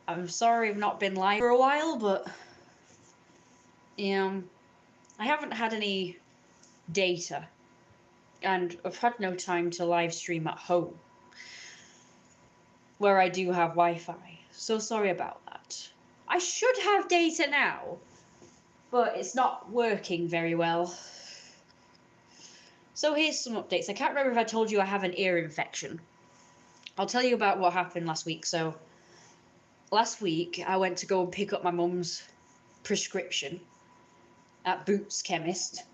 I'm sorry I've not been live for a while, but I haven't had any data and I've had no time to live stream at home where I do have Wi-Fi. So sorry about that. I should have data now, but it's not working very well. So here's some updates. I can't remember if I told you I have an ear infection. I'll tell you about what happened last week. So last week I went to go and pick up my mum's prescription at Boots Chemist.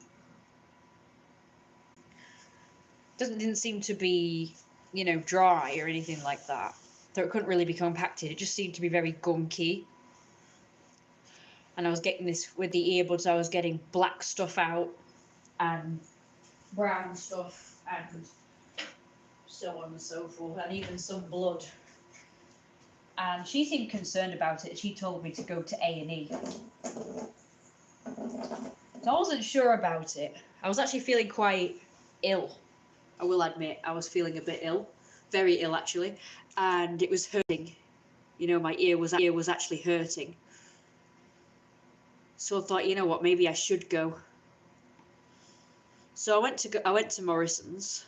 Didn't seem to be, dry or anything like that. So it couldn't really be compacted. It just seemed to be very gunky. And I was getting this with the earbuds, I was getting black stuff out and brown stuff and so on and so forth, and even some blood. And she seemed concerned about it. She told me to go to A&E. So I wasn't sure about it. I was actually feeling quite ill. I will admit, I was feeling a bit ill. Very ill, actually. And it was hurting. My ear was actually hurting. So I thought, you know what, maybe I should go. So I went to Morrison's,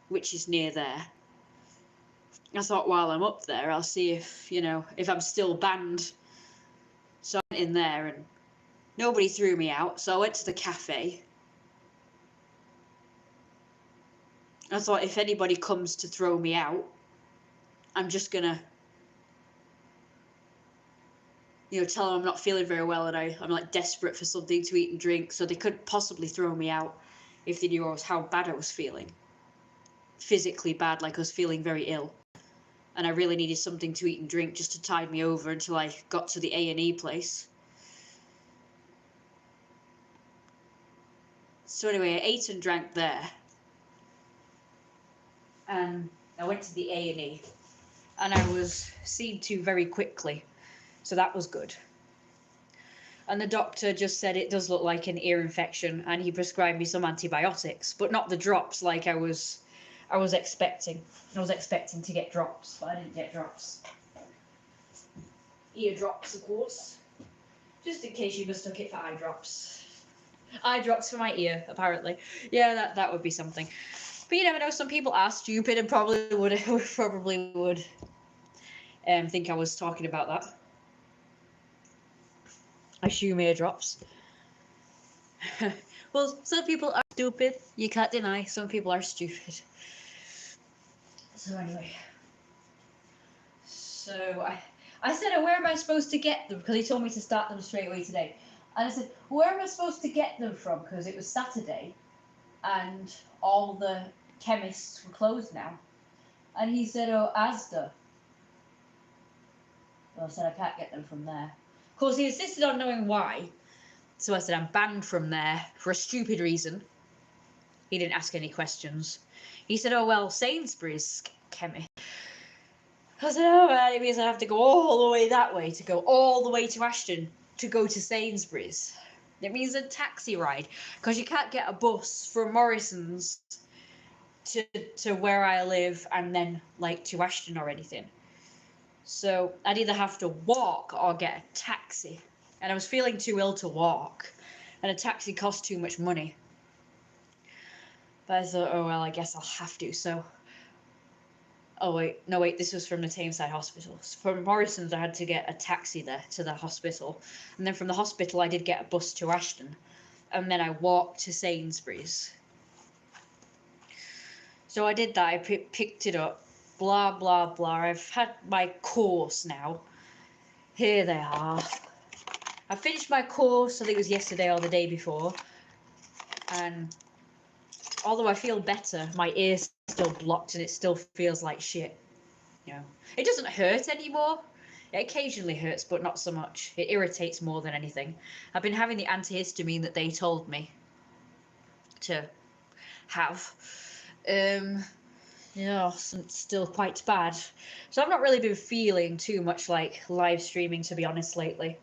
which is near there. I thought while I'm up there, I'll see if I'm still banned. So I went in there and nobody threw me out. So I went to the cafe. I thought if anybody comes to throw me out, I'm just gonna, tell them I'm not feeling very well and I'm like desperate for something to eat and drink, so they could possibly throw me out if they knew how bad I was feeling. Physically bad, like I was feeling very ill. And I really needed something to eat and drink just to tide me over until I got to the A&E place. So anyway, I ate and drank there. And I went to the A&E. And I was seen to very quickly. So that was good. And the doctor just said it does look like an ear infection, and he prescribed me some antibiotics, but not the drops like I was expecting. I was expecting to get drops, but I didn't get drops. Ear drops, of course. Just in case you mistook it for eye drops. Eye drops for my ear, apparently. Yeah, that would be something. But you never know, some people are stupid and probably would think I was talking about that. I assume eardrops. Well, some people are stupid. You can't deny some people are stupid. So anyway. So I said, where am I supposed to get them? Because he told me to start them straight away today. And I said, where am I supposed to get them from? Because it was Saturday and all the chemists were closed now. And he said, oh, Asda. Well, I said, I can't get them from there. Of course, he insisted on knowing why. So I said, I'm banned from there for a stupid reason. He didn't ask any questions. He said, oh, well, Sainsbury's chemist. I said, oh, well, it means I have to go all the way that way, to go all the way to Ashton to go to Sainsbury's. It means a taxi ride, because you can't get a bus from Morrison's to where I live and then, to Ashton or anything. So I'd either have to walk or get a taxi. And I was feeling too ill to walk, and a taxi cost too much money. But I thought, oh, well, I guess I'll have to, so... Oh, wait, this was from the Tameside Hospital. From Morrison's, I had to get a taxi there to the hospital. And then from the hospital, I did get a bus to Ashton. And then I walked to Sainsbury's. So I did that. I picked it up. Blah, blah, blah. I've had my course now. Here they are. I finished my course, I think it was yesterday or the day before. And although I feel better, my ear's still blocked and it still feels like shit. It doesn't hurt anymore. It occasionally hurts, but not so much. It irritates more than anything. I've been having the antihistamine that they told me to have. It's still quite bad. So I've not really been feeling too much like live streaming, to be honest, lately.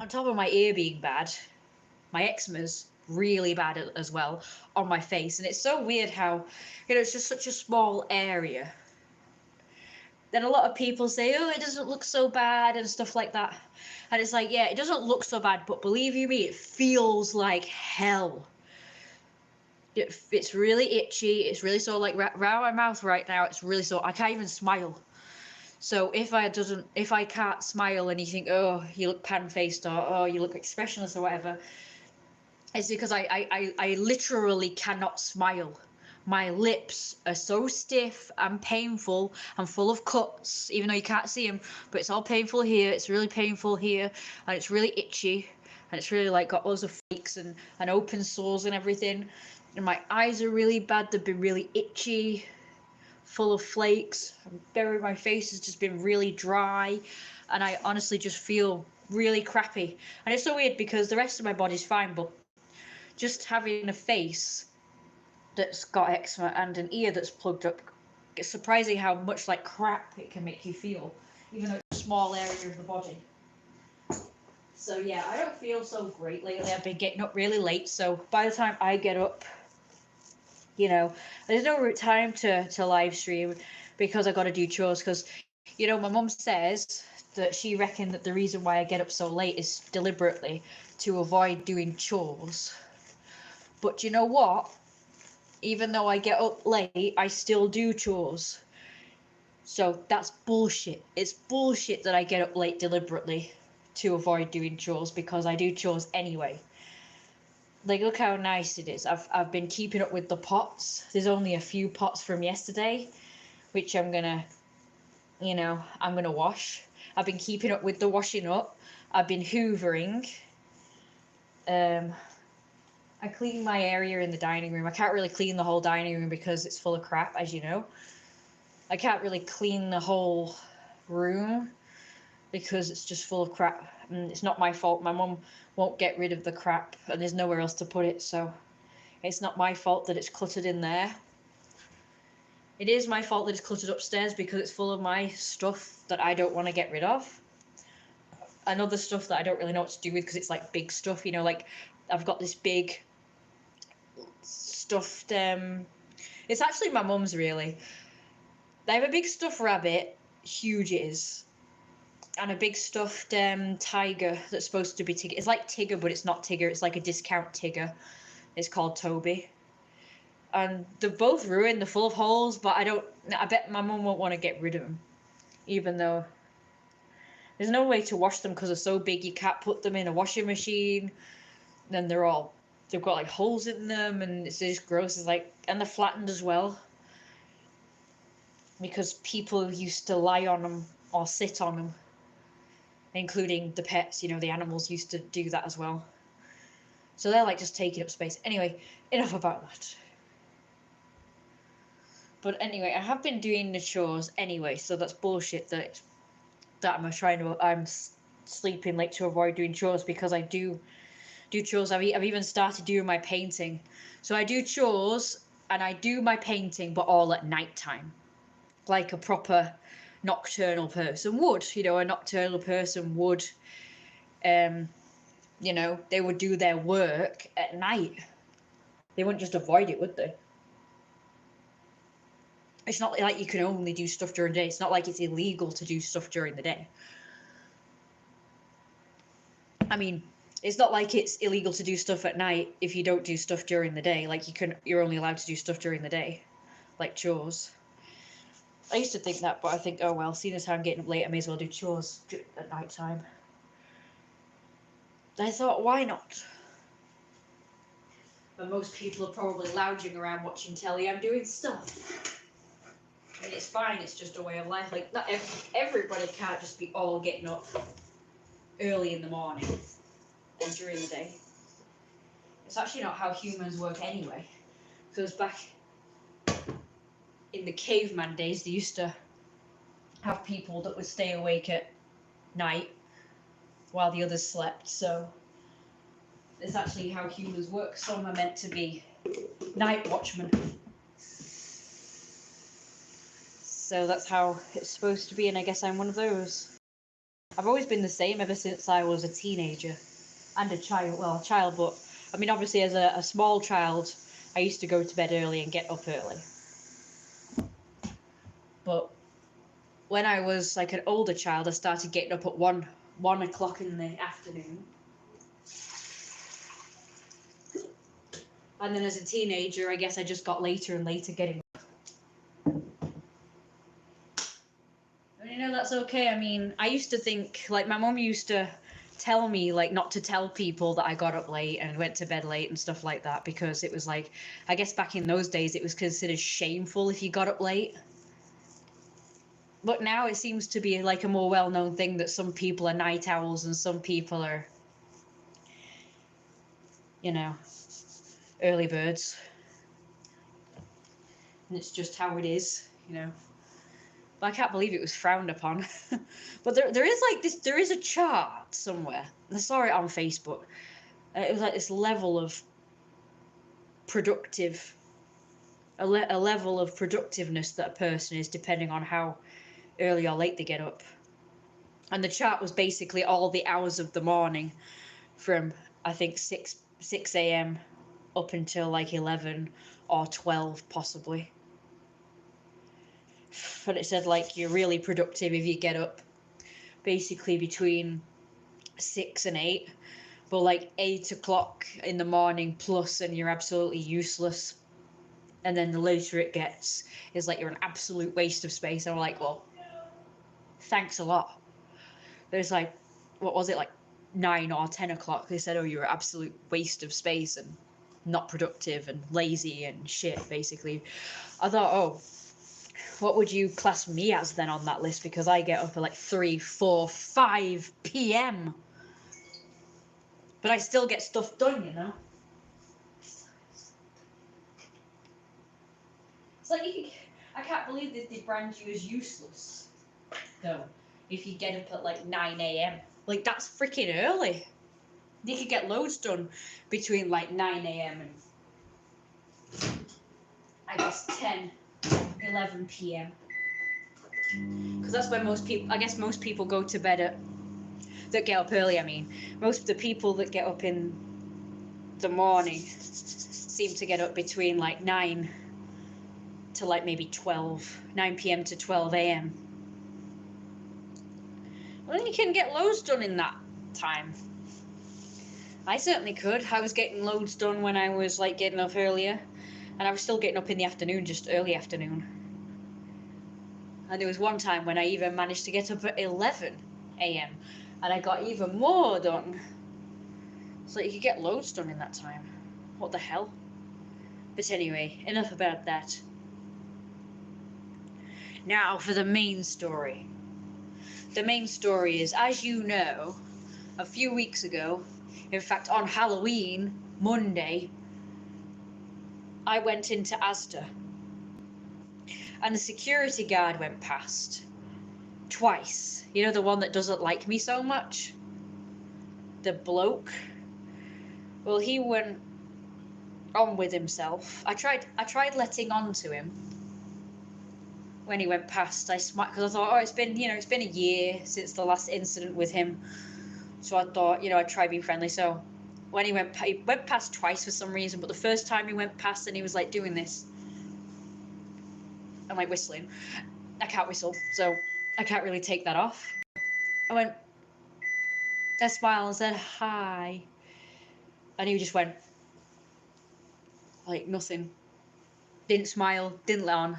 On top of my ear being bad, my eczema's really bad as well on my face. And it's so weird how, it's just such a small area. then a lot of people say, oh, it doesn't look so bad and stuff like that. And it's like, yeah, it doesn't look so bad, but believe you me, it feels like hell. It's really itchy. It's really sore, like around my mouth right now. It's really sore. I can't even smile. So if I can't smile and you think, oh, you look pan-faced, or oh, you look expressionless or whatever, it's because I literally cannot smile. My lips are so stiff and painful and full of cuts, even though you can't see them, but it's all painful here. It's really painful here, and it's really itchy, and it's really like got loads of flakes and open sores and everything. And my eyes are really bad. They've been really itchy, full of flakes. My face has just been really dry, and I honestly just feel really crappy. And it's so weird because the rest of my body's fine, but just having a face that's got eczema and an ear that's plugged up, it's surprising how much like crap it can make you feel, even though it's a small area of the body. So yeah, I don't feel so great lately. I've been getting up really late, so by the time I get up, you know, there's no time to live stream because I got to do chores. Because, you know, my mum says that she reckoned that the reason why I get up so late is deliberately to avoid doing chores. But you know what? Even though I get up late, I still do chores. So that's bullshit. It's bullshit that I get up late deliberately to avoid doing chores, because I do chores anyway. Like, look how nice it is. I've been keeping up with the pots. There's only a few pots from yesterday, which I'm gonna wash. I've been keeping up with the washing up. I've been hoovering. I clean my area in the dining room. I can't really clean the whole dining room because it's full of crap, as you know. I can't really clean the whole room because it's just full of crap. And it's not my fault. My mum won't get rid of the crap, and there's nowhere else to put it, so it's not my fault that it's cluttered in there. It is my fault that it's cluttered upstairs because it's full of my stuff that I don't want to get rid of. And other stuff that I don't really know what to do with because it's like big stuff, you know, like I've got this big stuffed, it's actually my mum's really. They have a big stuffed rabbit, huge it is, and a big stuffed tiger that's supposed to be Tigger. It's like Tigger, but it's not Tigger. It's like a discount Tigger. It's called Toby. And they're both ruined. They're full of holes, but I bet my mum won't want to get rid of them, even though there's no way to wash them because they're so big. You can't put them in a washing machine. Then they've got like holes in them, and it's just gross. It's like, and they're flattened as well, because people used to lie on them or sit on them, including the pets. You know, the animals used to do that as well. So they're like just taking up space. Anyway, enough about that. But anyway, I have been doing the chores anyway, so that's bullshit that I'm sleeping late to avoid doing chores, because I do chores. I've even started doing my painting. So I do chores and I do my painting, but all at night time, like a proper nocturnal person would. You know, a nocturnal person would, you know, they would do their work at night. They wouldn't just avoid it, would they? It's not like you can only do stuff during the day. It's not like it's illegal to do stuff during the day. I mean, it's not like it's illegal to do stuff at night if you don't do stuff during the day. Like, you're only allowed to do stuff during the day, like chores. I used to think that, but I think, oh well, seeing as how I'm getting up late, I may as well do chores at night time. I thought, why not? But most people are probably lounging around watching telly. I'm doing stuff. And it's fine, it's just a way of life. Like, not everybody can't just be all getting up early in the morning or during the day. It's actually not how humans work anyway. Because back in the caveman days, they used to have people that would stay awake at night while the others slept. So it's actually how humans work. Some are meant to be night watchmen. So that's how it's supposed to be, and I guess I'm one of those. I've always been the same ever since I was a teenager and a child. Well, a child, but I mean, obviously, as a small child, I used to go to bed early and get up early. But when I was like an older child, I started getting up at 1 o'clock in the afternoon. And then as a teenager, I guess I just got later and later getting up. And you know, that's okay. I mean, I used to think, like, my mum used to tell me, like, not to tell people that I got up late and went to bed late and stuff like that, because it was like, I guess back in those days, it was considered shameful if you got up late. But now it seems to be like a more well-known thing that some people are night owls and some people are, you know, early birds. And it's just how it is, you know. But I can't believe it was frowned upon. But there is like this, there is a chart somewhere. I saw it on Facebook. It was like this level of productive, a level of productiveness that a person is depending on how early or late they get up. And the chart was basically all the hours of the morning from, I think, 6 a.m. up until like 11 or 12 possibly. But it said like you're really productive if you get up basically between 6 and 8, but like 8 o'clock in the morning plus and you're absolutely useless. And then the later it gets is like you're an absolute waste of space. And I'm like, well, thanks a lot. There's like, what was it, like 9 or 10 o'clock? They said, oh, you're an absolute waste of space and not productive and lazy and shit, basically. I thought, oh, what would you class me as then on that list? Because I get up at like 3, 4, 5 p.m. But I still get stuff done, you know? It's like, I can't believe that they brand you as useless, though, if you get up at like 9 a.m. Like, that's freaking early. You could get loads done between like 9 a.m. and I guess 10, 11 p.m. Because that's when most people, I guess most people go to bed at, that get up early, I mean. Most of the people that get up in the morning seem to get up between like 9 to like maybe 9 p.m. to 12 a.m. Well, then you can get loads done in that time. I certainly could. I was getting loads done when I was like getting up earlier, and I was still getting up in the afternoon, just early afternoon. And there was one time when I even managed to get up at 11 a.m. and I got even more done. So you could get loads done in that time. What the hell? But anyway, enough about that. Now for the main story. The main story is, as you know, a few weeks ago, in fact on Halloween, Monday, I went into Asda. And the security guard went past. Twice. You know, the one that doesn't like me so much? The bloke. Well, he went on with himself. I tried letting on to him when he went past. I smiled because I thought, oh, it's been a year since the last incident with him. So I thought, I'd try being friendly. So when he went past twice for some reason, but the first time he went past and he was like doing this. I'm like whistling. I can't whistle, so I can't really take that off. I smiled and said hi. And he just went like nothing. Didn't smile, didn't let on.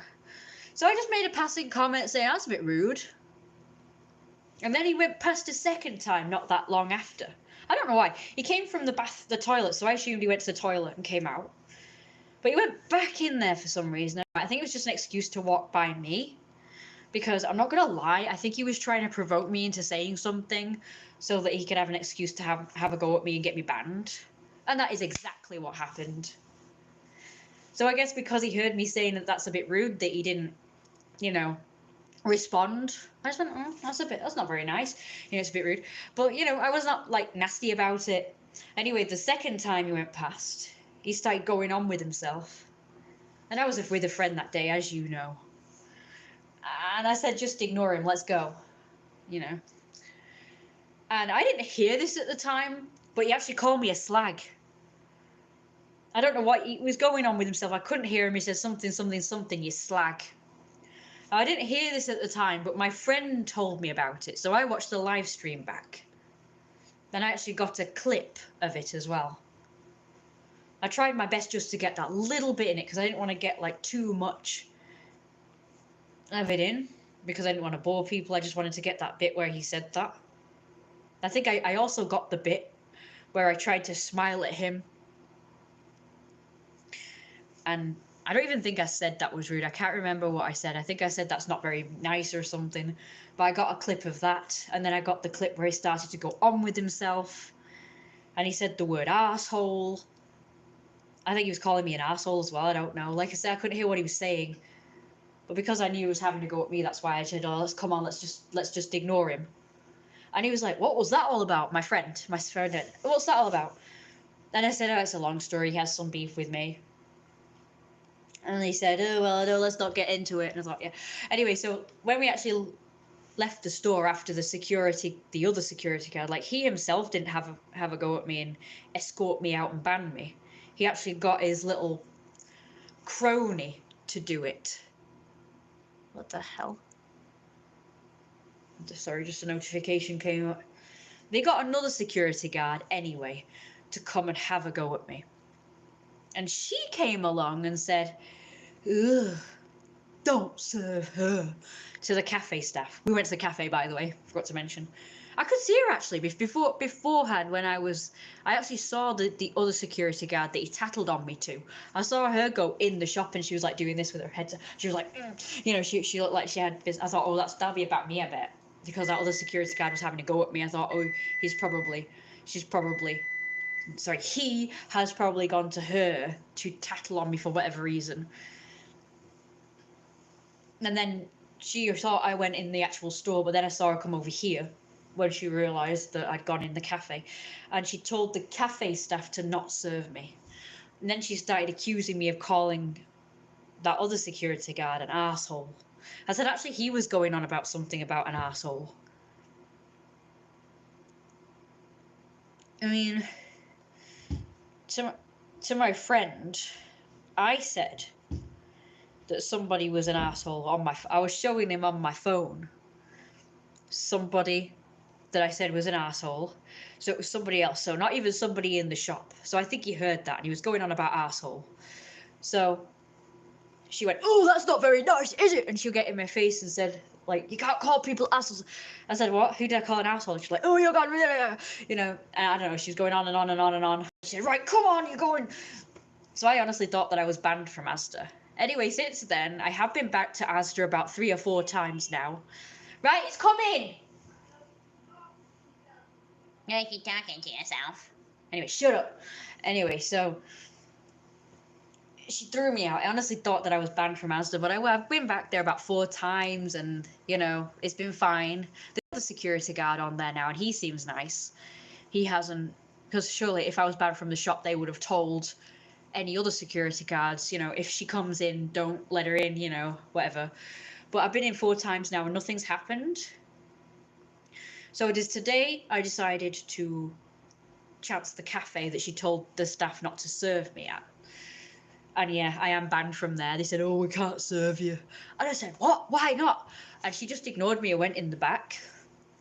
So I just made a passing comment saying that's a bit rude. And then he went past a second time, not that long after. I don't know why. He came from the toilet, so I assumed he went to the toilet and came out. But he went back in there for some reason. I think it was just an excuse to walk by me. Because I'm not gonna lie, I think he was trying to provoke me into saying something so that he could have an excuse to have a go at me and get me banned. And that is exactly what happened. So I guess because he heard me saying that that's a bit rude, that he didn't, respond. I just went, that's not very nice. It's a bit rude. But, I was not like nasty about it. Anyway, the second time he went past, he started going on with himself. And I was with a friend that day, as you know. And I said, just ignore him, let's go. And I didn't hear this at the time, but he actually called me a slag. I don't know what he was going on with himself. I couldn't hear him. He said something, you slag. I didn't hear this at the time, but my friend told me about it, so I watched the live stream back. Then I actually got a clip of it as well. I tried my best just to get that little bit in it because I didn't want to get like too much of it in because I didn't want to bore people. I just wanted to get that bit where he said that. I think I also got the bit where I tried to smile at him. And I don't even think I said that was rude. I can't remember what I said. I think I said that's not very nice or something. But I got a clip of that. And then I got the clip where he started to go on with himself. And he said the word arsehole. I think he was calling me an arsehole as well. I don't know. Like I said, I couldn't hear what he was saying. But because I knew he was having to go at me, that's why I said, oh, let's just ignore him. And he was like, what was that all about? My friend, what's that all about? And I said, oh, it's a long story. He has some beef with me. And he said, oh, well, no, let's not get into it. And I thought, yeah. Anyway, so when we actually left the store after the other security guard, like he himself didn't have a go at me and escort me out and ban me. He actually got his little crony to do it. What the hell? Sorry, just a notification came up. They got another security guard anyway to come and have a go at me. And she came along and said, ugh, don't serve her, to the cafe staff. We went to the cafe, by the way, forgot to mention. I could see her actually beforehand when I actually saw the other security guard that he tattled on me to. I saw her go in the shop and she was like doing this with her head. She was like, you know, she looked like she had business. I thought, oh, that'll be about me, I bet. Because that other security guard was having to go at me. I thought, oh, he has probably gone to her to tattle on me for whatever reason. And then she thought I went in the actual store, but then I saw her come over here when she realised that I'd gone in the cafe. And she told the cafe staff to not serve me. And then she started accusing me of calling that other security guard an arsehole. I said, actually, he was going on about something about an arsehole. I mean, to my friend, I said that somebody was an arsehole on I was showing him on my phone somebody that I said was an arsehole. So it was somebody else, so not even somebody in the shop. So I think he heard that and he was going on about arsehole. So she went, oh, that's not very nice, is it? And she'll get in my face and said, like, you can't call people assholes. I said, what? Who did I call an asshole? She's like, oh, you're gone, you know, and I don't know, she's going on and on and on and on. She said, right, come on, you're going. So I honestly thought that I was banned from Asda. Anyway, since then, I have been back to Asda about 3 or 4 times now. Right, it's coming! Yeah, you keep talking to yourself. Anyway, shut up. Anyway, so she threw me out. I honestly thought that I was banned from Asda, but I've been back there about 4 times and, you know, it's been fine. There's a security guard on there now and he seems nice. He hasn't, because surely if I was banned from the shop, they would have told any other security guards, you know, if she comes in, don't let her in, you know, whatever. But I've been in 4 times now and nothing's happened. So it is today I decided to chance the cafe that she told the staff not to serve me at. And yeah, I am banned from there. They said, oh, we can't serve you. And I said, what? Why not? And she just ignored me and went in the back.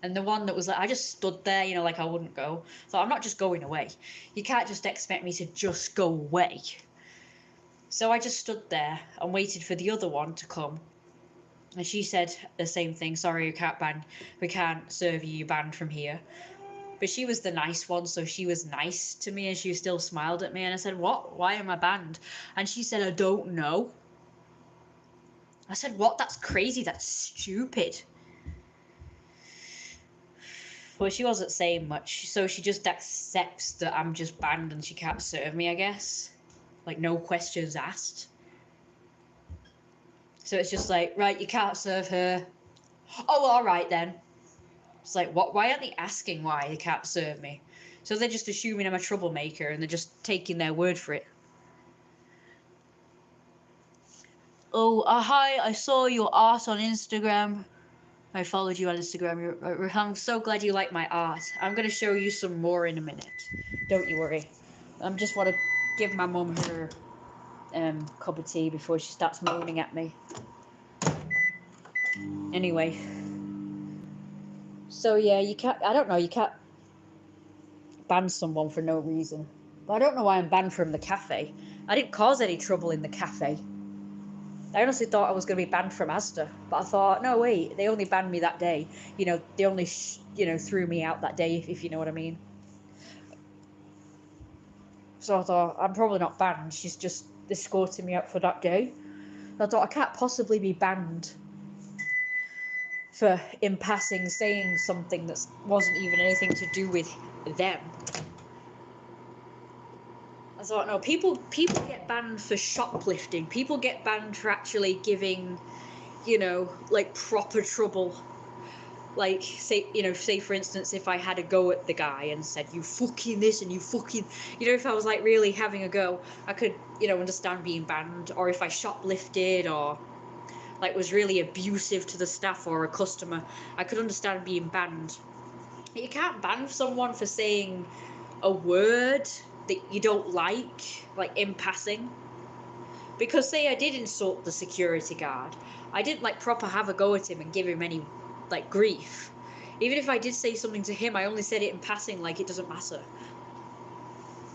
And the one that was like, I just stood there, you know, like I wouldn't go. So I'm not just going away. You can't just expect me to just go away. So I just stood there and waited for the other one to come. And she said the same thing. Sorry, we can't serve you. You're banned from here. But she was the nice one, so she was nice to me and she still smiled at me. And I said, what? Why am I banned? And she said, I don't know. I said, what? That's crazy. That's stupid. Well, she wasn't saying much, so she just accepts that I'm just banned and she can't serve me, I guess. Like, no questions asked. So it's just like, right, you can't serve her. Oh, all right then. It's like, what? Why aren't they asking why they can't serve me? So they're just assuming I'm a troublemaker and they're just taking their word for it. Oh, hi, I saw your art on Instagram. I followed you on Instagram. I'm so glad you like my art. I'm going to show you some more in a minute. Don't you worry. I just want to give my mum her cup of tea before she starts moaning at me. Anyway. So yeah, you can't, I don't know, you can't ban someone for no reason. But I don't know why I'm banned from the cafe. I didn't cause any trouble in the cafe. I honestly thought I was going to be banned from Asda, but I thought, no, wait, they only banned me that day. You know, they only, threw me out that day, if you know what I mean. So I thought, I'm probably not banned. She's just escorting me out for that day. I thought, I can't possibly be banned for, in passing, saying something that wasn't even anything to do with them. I thought, no, people get banned for shoplifting. People get banned for actually giving, like proper trouble. Like, say for instance, if I had a go at the guy and said, you fucking this and you fucking, if I was like really having a go, I could, understand being banned. Or if I shoplifted or like was really abusive to the staff or a customer, I could understand being banned. You can't ban someone for saying a word that you don't like in passing. Because say I did insult the security guard, I didn't like proper have a go at him and give him any like grief. Even if I did say something to him, I only said it in passing, like it doesn't matter.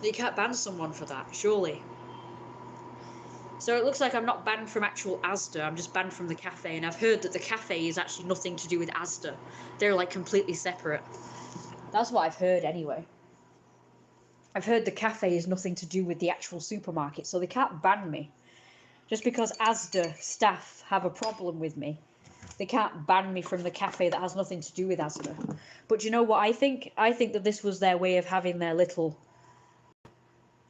You can't ban someone for that, surely. So it looks like I'm not banned from actual Asda, I'm just banned from the cafe, and I've heard that the cafe is actually nothing to do with Asda. They're like completely separate. That's what I've heard anyway. I've heard the cafe is nothing to do with the actual supermarket, so they can't ban me. Just because Asda staff have a problem with me, they can't ban me from the cafe that has nothing to do with Asda. But you know what I think? I think that this was their way of having their little,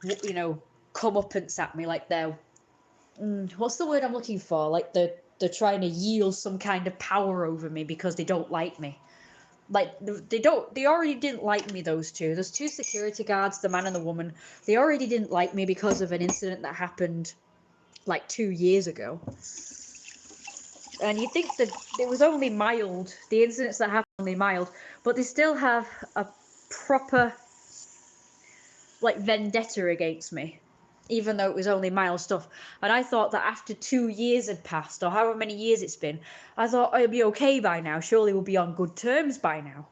comeuppance at me, like their, what's the word I'm looking for? Like they're trying to yield some kind of power over me because they don't like me. Like they already didn't like me, those two. There's two security guards, the man and the woman. They already didn't like me because of an incident that happened like 2 years ago. And you think that it was only mild, the incidents that happened only mild, but they still have a proper like vendetta against me, even though it was only mild stuff. And I thought that after 2 years had passed, or however many years it's been, I thought I'd be okay by now. Surely we'll be on good terms by now,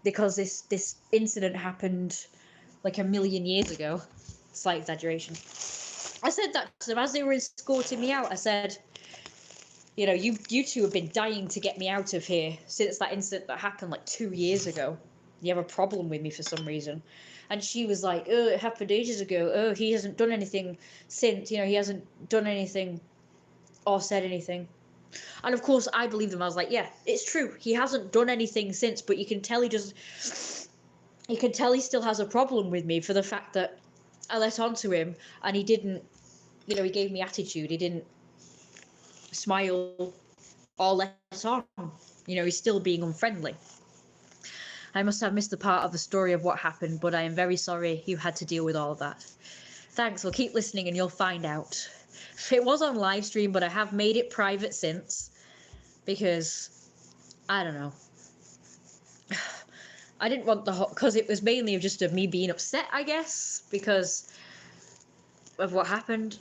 because this incident happened like a million years ago. Slight exaggeration. I said that to them as they were escorting me out. I said, you two have been dying to get me out of here since that incident that happened like 2 years ago. You have a problem with me for some reason. And she was like, oh, it happened ages ago. Oh, he hasn't done anything since. He hasn't done anything or said anything. And of course, I believed them. I was like, yeah, it's true. He hasn't done anything since, but you can tell he still has a problem with me for the fact that I let on to him and he didn't, he gave me attitude. He didn't smile or let on. He's still being unfriendly. I must have missed the part of the story of what happened, but I am very sorry you had to deal with all of that. Thanks, well keep listening and you'll find out. It was on live stream, but I have made it private since, because, I don't know. I didn't want because it was mainly just of me being upset, I guess, because of what happened.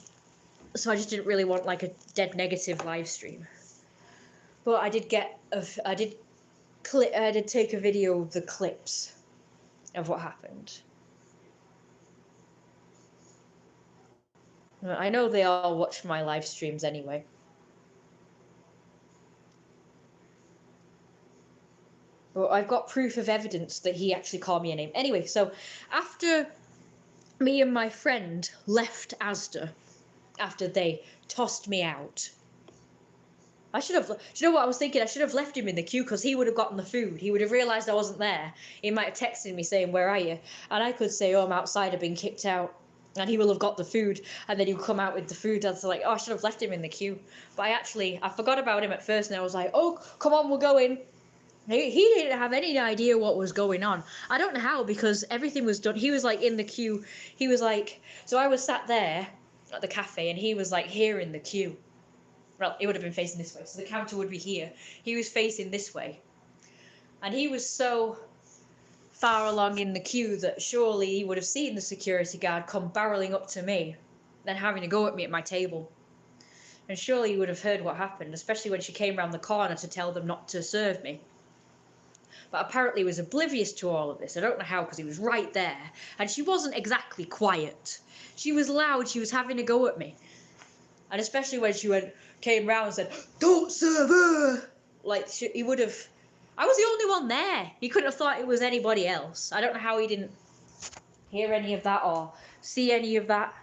So I just didn't really want like a dead negative live stream. But I did take a video of the clips of what happened. I know they all watch my live streams anyway. But I've got proof of evidence that he actually called me a name. Anyway, so after me and my friend left Asda, after they tossed me out, I should have, do you know what I was thinking? I should have left him in the queue, because he would have gotten the food. He would have realised I wasn't there. He might have texted me saying, where are you? And I could say, oh, I'm outside, I've been kicked out. And he will have got the food, and then he'll come out with the food. I was like, oh, I should have left him in the queue. But I forgot about him at first, and I was like, oh, come on, we'll go in. He didn't have any idea what was going on. I don't know how, because everything was done. He was like in the queue. He was like, so I was sat there at the cafe, and he was like here in the queue. Well, it would have been facing this way, so the counter would be here. He was facing this way. And he was so far along in the queue that surely he would have seen the security guard come barreling up to me, then having to go at me at my table. And surely you would have heard what happened, especially when she came round the corner to tell them not to serve me. But apparently was oblivious to all of this. I don't know how, because he was right there. And she wasn't exactly quiet. She was loud, she was having a go at me. And especially when she came round and said, "Don't serve her!" Like, he would have... I was the only one there. He couldn't have thought it was anybody else. I don't know how he didn't hear any of that or see any of that.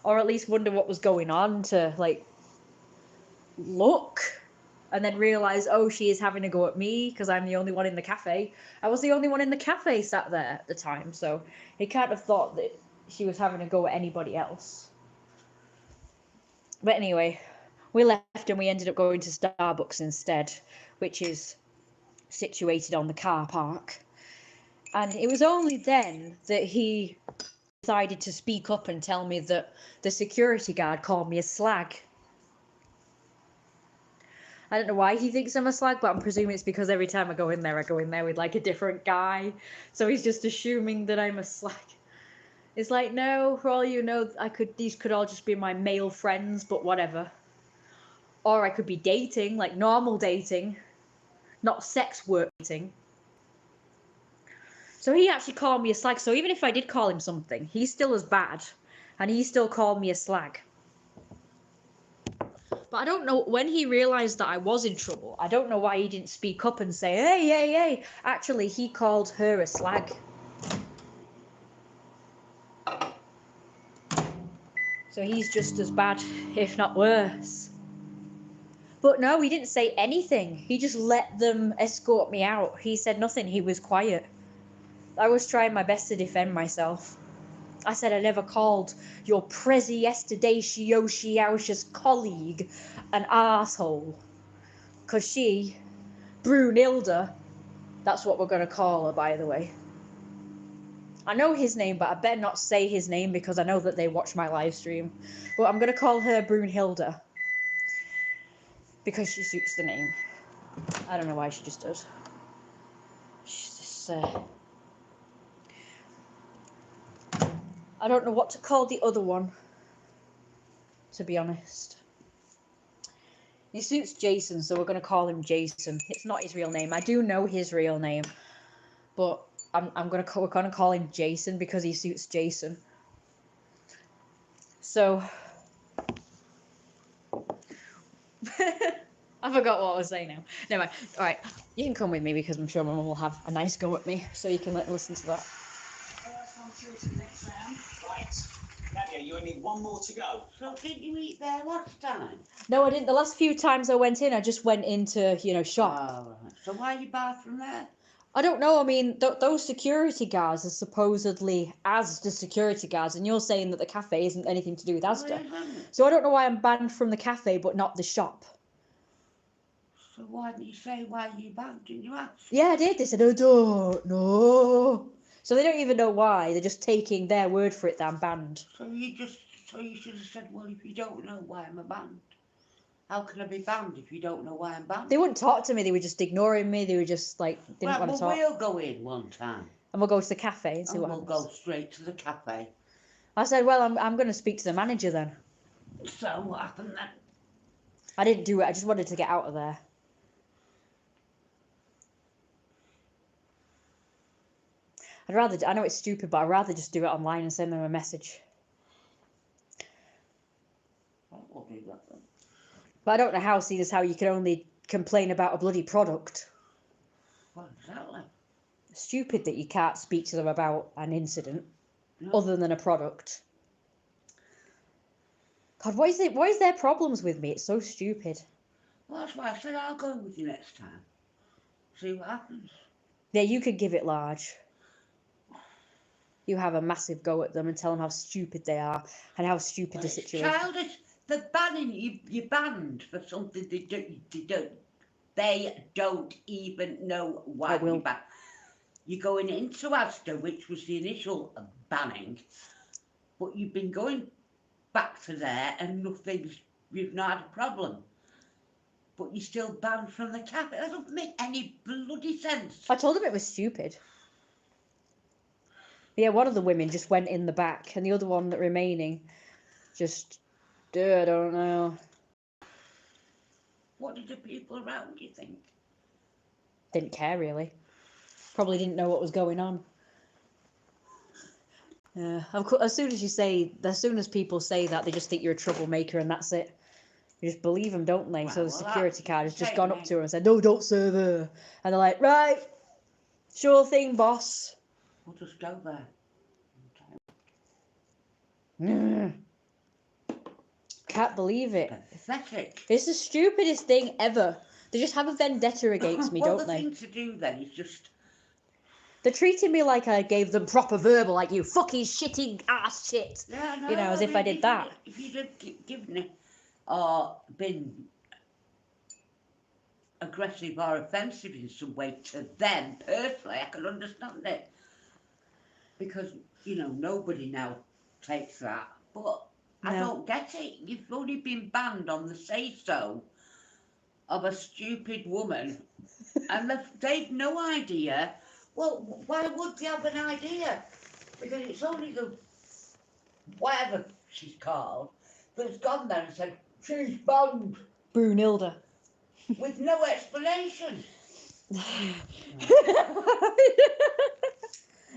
Or at least wonder what was going on to, like, look. And then realise, oh, she is having a go at me because I'm the only one in the cafe. I was the only one in the cafe sat there at the time. So he can't have thought that she was having a go at anybody else. But anyway, we left and we ended up going to Starbucks instead, which is situated on the car park. And it was only then that he decided to speak up and tell me that the security guard called me a slag. I don't know why he thinks I'm a slag, but I'm presuming it's because every time I go in there with like a different guy. So he's just assuming that I'm a slag. It's like, no, for all you know, these could all just be my male friends, but whatever. Or I could be dating, like normal dating, not sex work dating. So he actually called me a slag. So even if I did call him something, he's still as bad. And he still called me a slag. But I don't know, when he realised that I was in trouble, I don't know why he didn't speak up and say, hey, hey, hey. Actually, he called her a slag. So he's just as bad, if not worse. But no, he didn't say anything. He just let them escort me out. He said nothing. He was quiet. I was trying my best to defend myself. I said I never called your Prezi yesterday Shiyoshiausha's colleague an arsehole. Because she, Brunilda, that's what we're going to call her, by the way. I know his name, but I better not say his name because I know that they watch my live stream. But I'm going to call her Brunhilde. Because she suits the name. I don't know why she just does. She's just, I don't know what to call the other one, to be honest. He suits Jason, so we're going to call him Jason. It's not his real name. I do know his real name, but we're going to call him Jason because he suits Jason. So I forgot what I was saying now. Never mind. All right, you can come with me because I'm sure my mum will have a nice go at me, so you can listen to that. Right. Nadia, you only need one more to go. So did you eat there last time? No, I didn't. The last few times I went in, I just went into, shop. Oh, right. So why you buy from there? I don't know. I mean, those security guards are supposedly Asda security guards, and you're saying that the cafe isn't anything to do with Asda. So I don't know why I'm banned from the cafe, but not the shop. So why didn't you say why you banned? Didn't you ask? Yeah, I did. They said, I don't know. So they don't even know why. They're just taking their word for it that I'm banned. So you should have said, well, if you don't know why I'm banned, how can I be banned if you don't know why I'm banned? They wouldn't talk to me. They were just ignoring me. They were just like, didn't want to talk. We'll go in one time. And we'll go to the cafe and see what happens. We'll go straight to the cafe. I said, well, I'm going to speak to the manager then. So what happened then? I didn't do it. I just wanted to get out of there. I know it's stupid, but I'd rather just do it online and send them a message. We'll do that then. But I don't know how you can only complain about a bloody product. Well, exactly. Stupid that you can't speak to them about an incident No. other than a product. God, what is their problems with me? It's so stupid. Well, that's why I said I'll go with you next time. See what happens. Yeah, you could give it large. You have a massive go at them and tell them how stupid they are and how stupid the situation is. Childish. They're banning you banned for something they don't even know why you're banned. You're going into Asda, which was the initial banning, but you've been going back to there and you've not had a problem. But you're still banned from the cafe. That doesn't make any bloody sense. I told them it was stupid. Yeah, one of the women just went in the back and the other one remaining just, I don't know. What did the people around you think? Didn't care really. Probably didn't know what was going on. Yeah, of course. As soon as people say that, they just think you're a troublemaker, and that's it. You just believe them, don't they? So the security guard has just gone up to her and said, "No, don't serve her." And they're like, "Right, sure thing, boss." We'll just go there. Can't believe it. Pathetic. It's the stupidest thing ever. They just have a vendetta against me, Well, don't the they? thing to do then is just... They're treating me like I gave them proper verbal, like you fucking shitty ass shit. Yeah, no, You know, as if I did that. If you'd have given it or been aggressive or offensive in some way to them personally, I can understand it. Because, you know, nobody now takes that. But I No. don't get it. You've only been banned on the say-so of a stupid woman. And they've no idea. Well, why would they have an idea? Because it's only the whatever she's called that's gone there and said, she's banned. Brunilda. With no explanation.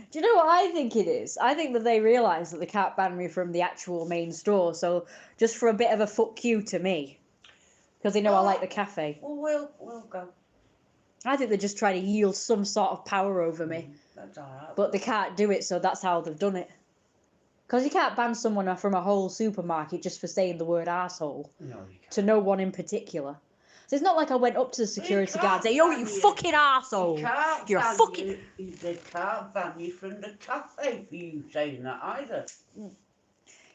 Do you know what I think it is? I think that they realise that they can't ban me from the actual main store, so just for a bit of a fuck you to me. Because they know I like the cafe. Well, we'll go. I think they're just trying to yield some sort of power over me. That's alright. But they can't do it, so that's how they've done it. Because you can't ban someone from a whole supermarket just for saying the word arsehole. No, you can't. To no one in particular. So it's not like I went up to the security guard and said, "Yo, you ban you. fucking arsehole. You're a ban fucking..." They can't ban you from the cafe for you saying that either.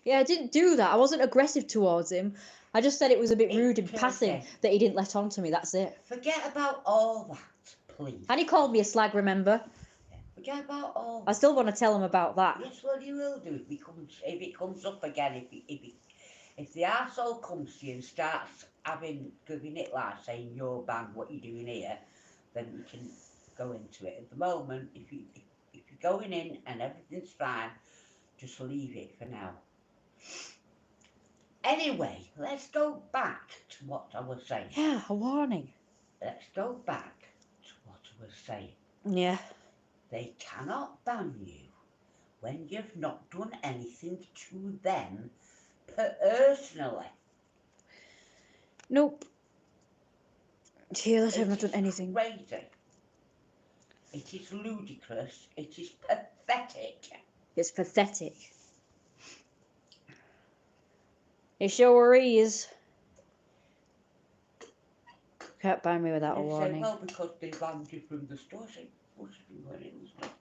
Yeah, I didn't do that. I wasn't aggressive towards him. I just said it was a bit rude in passing that he didn't let on to me, that's it. Forget about all that, please. And he called me a slag, remember? Forget about all I that. still want to tell him about that. Yes, well, you will do if it comes up again. If the arsehole comes to you and starts giving it like saying you're banned, what you doing here, then we can go into it. At the moment, if you're going in and everything's fine, just leave it for now. Anyway, let's go back to what I was saying. Yeah, a warning. Let's go back to what I was saying. Yeah. They cannot ban you when you've not done anything to them personally. Nope. Here, I've not done anything. Crazy. It is ludicrous. It is pathetic. It's pathetic. It sure is. Can't ban me without a They say, warning. well, because they banned you from the store. I say, what's been going in the store?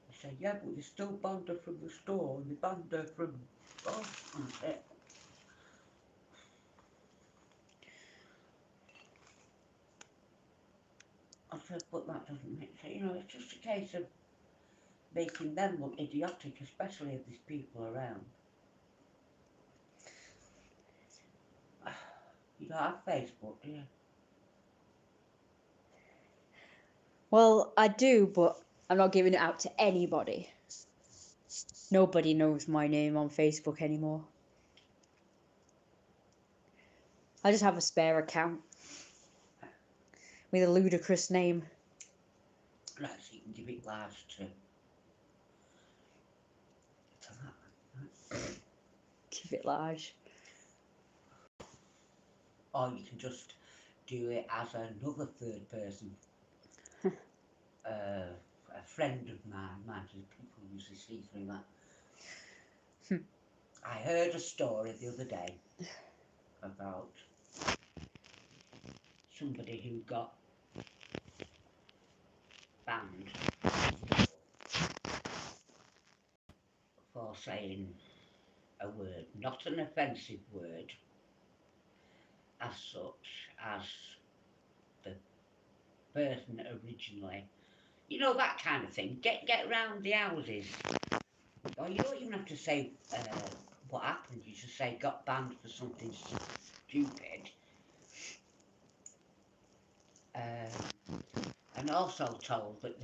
They say, yeah, but they still banned her from the store, and they banned her from... Oh, that's it. I said, but that doesn't make sense. You know, it's just a case of making them look idiotic, especially if there's people around. You don't have Facebook, do you? Well, I do, but I'm not giving it out to anybody. Nobody knows my name on Facebook anymore. I just have a spare account with a ludicrous name. Right, so you can give it large to that. Give it large. Or you can just do it as another third person. A friend of mine, people usually see through that. I heard a story the other day about somebody who got banned for saying a word, not an offensive word as such as the person originally. You know, that kind of thing. Get round the houses. Or you don't even have to say what happened. You just say got banned for something stupid. And also told that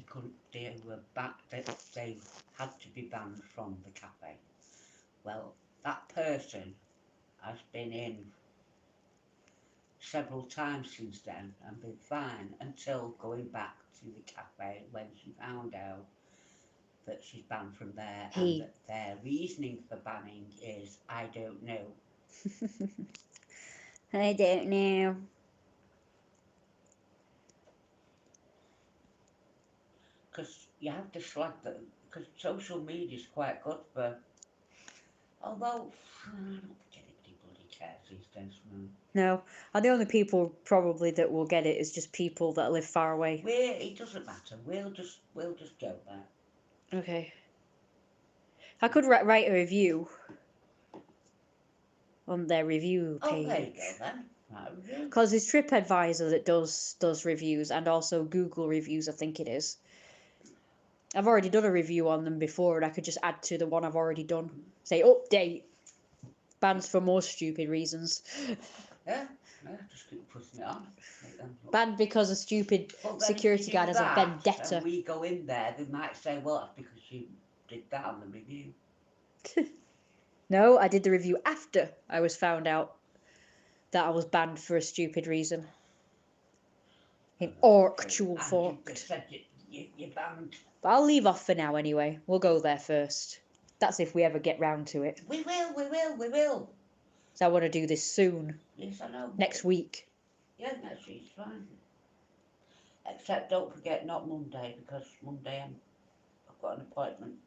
they had to be banned from the cafe. Well, that person has been in several times since then and been fine until going back to the cafe when she found out that she's banned from there Hey. and that their reasoning for banning is, I don't know. I don't know. Because you have to slag them, because social media is quite good for, although I don't think anybody bloody cares these days. No, and the only people probably that will get it is just people that live far away. It doesn't matter. We'll just go there. Okay. I could write a review on their review page. Oh, there you go then. Right, because it's TripAdvisor that does reviews and also Google reviews, I think it is. I've already done a review on them before, and I could just add to the one I've already done. Say update. Bans for more stupid reasons. Yeah, just keep putting it on. Banned because a stupid security guard has a vendetta. And we go in there, they might say, well, that's because you did that on the review. No, I did the review after I was found out that I was banned for a stupid reason. In actual fact. You're banned. But I'll leave off for now anyway. We'll go there first. That's if we ever get round to it. We will. So I want to do this soon. Yes, I know. Next week. Yeah, next week's fine. Except don't forget not Monday, because Monday I've got an appointment.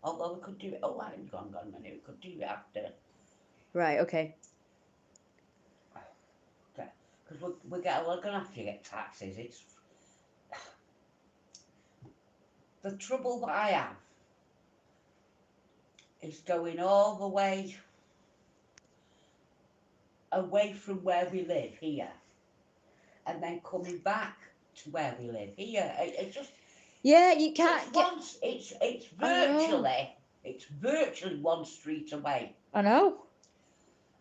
Although we could do it, I haven't gone a minute, we could do it after. Right, okay. Okay, because we're going to have to get taxis. It's the trouble that I have is going all the way away from where we live here and then coming back to where we live here. It's just, yeah, you can't it's virtually one street away. I know.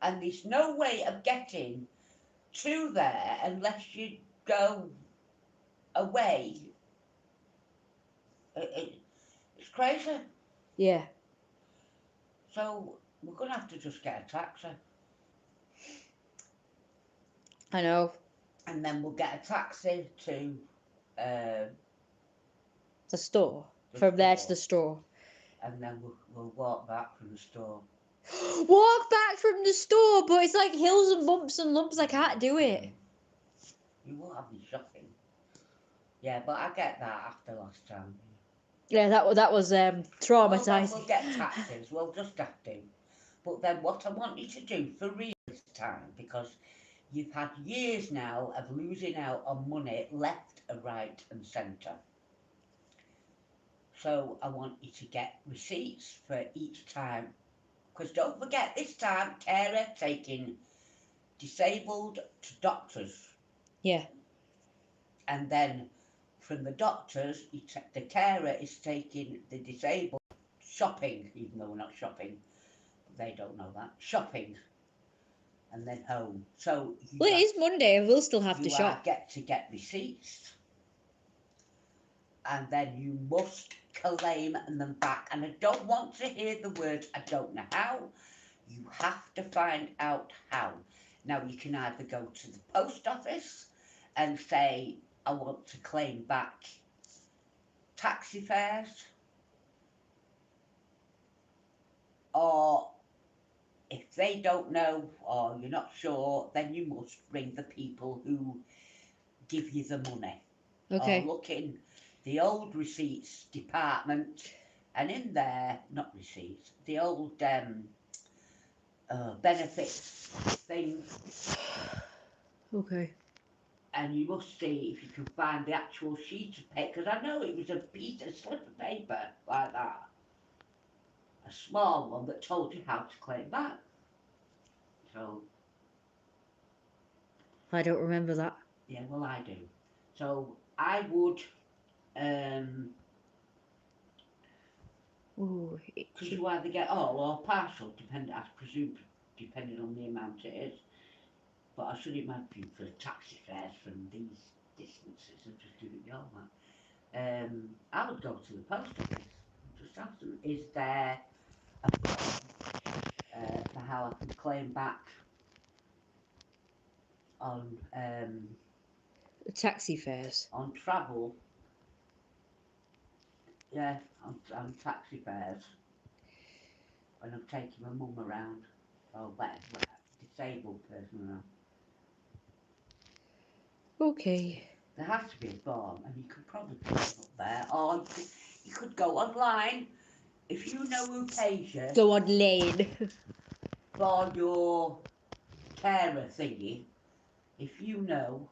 And there's no way of getting to there unless you go away. It's crazy. Yeah. So we're going to have to just get a taxi. I know. And then we'll get a taxi to the store. From there to the store. And then we'll walk back from the store. Walk back from the store, but it's like hills and bumps and lumps. I can't do it. You won't have me shopping. Yeah, but I get that after last time. Yeah, that was traumatizing. We'll get taxis. We'll just have to. But then what I want you to do for real this time, because you've had years now of losing out on money left, right and centre. So I want you to get receipts for each time. Because don't forget, this time, carer taking disabled to doctors. Yeah. And then from the doctors, the carer is taking the disabled shopping, even though we're not shopping. They don't know that. Shopping. And then home. So well, it is Monday. We'll still have to shop. Get receipts. And then you must claim them back. And I don't want to hear the words, I don't know how. You have to find out how. Now, you can either go to the post office and say, I want to claim back taxi fares. Or if they don't know or you're not sure, then you must ring the people who give you the money. Okay. Or look in the old receipts department, and in there, not receipts, the old benefits thing. Okay. And you must see if you can find the actual sheet of paper, because I know it was a slip of paper like that. A small one that told you how to claim back. So. I don't remember that. Yeah, well I do. So I would, because you either get all or partial, I presume, depending on the amount it is. But I should imagine for taxi fares from these distances and just give it all that. I would go to the post office and just ask them, is there a form for how I can claim back Taxi fares. on travel. Yeah, on taxi fares. When I'm taking my mum around, or whatever, disabled person around. Okay. There has to be a farm, and you could probably put it up there, or you could go online. If you know who pays you Go on lane. for your carer thingy, if you know,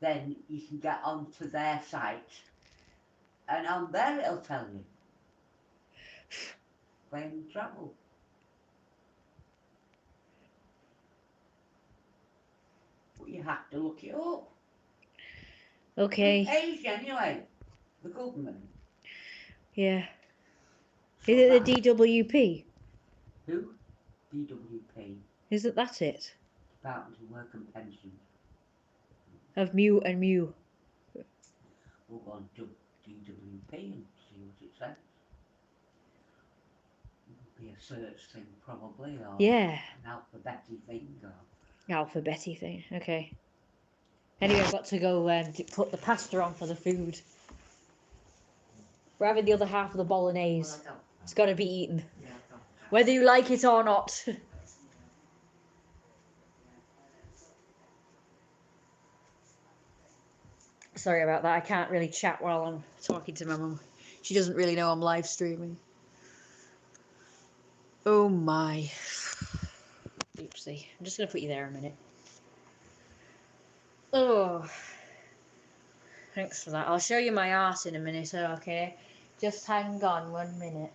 then you can get onto their site, and on there it'll tell you when you travel. But you have to look it up. Who Okay. pays you anyway? The government. Yeah. So Is it that- the DWP? Who? DWP, Isn't that it? Department of Work and Pensions. Of Mew and Mew. We'll go on to DWP and see what it says. It'll be a search thing probably, or Yeah. an alphabetic thing, or Alphabety thing. Okay. Anyway, I've got to go put the pasta on for the food. We're having the other half of the bolognese. It's got to be eaten. Whether you like it or not. Sorry about that. I can't really chat while I'm talking to my mum. She doesn't really know I'm live streaming. Oh my. Oopsie. I'm just going to put you there a minute. Oh. Thanks for that. I'll show you my art in a minute, okay? Just hang on 1 minute.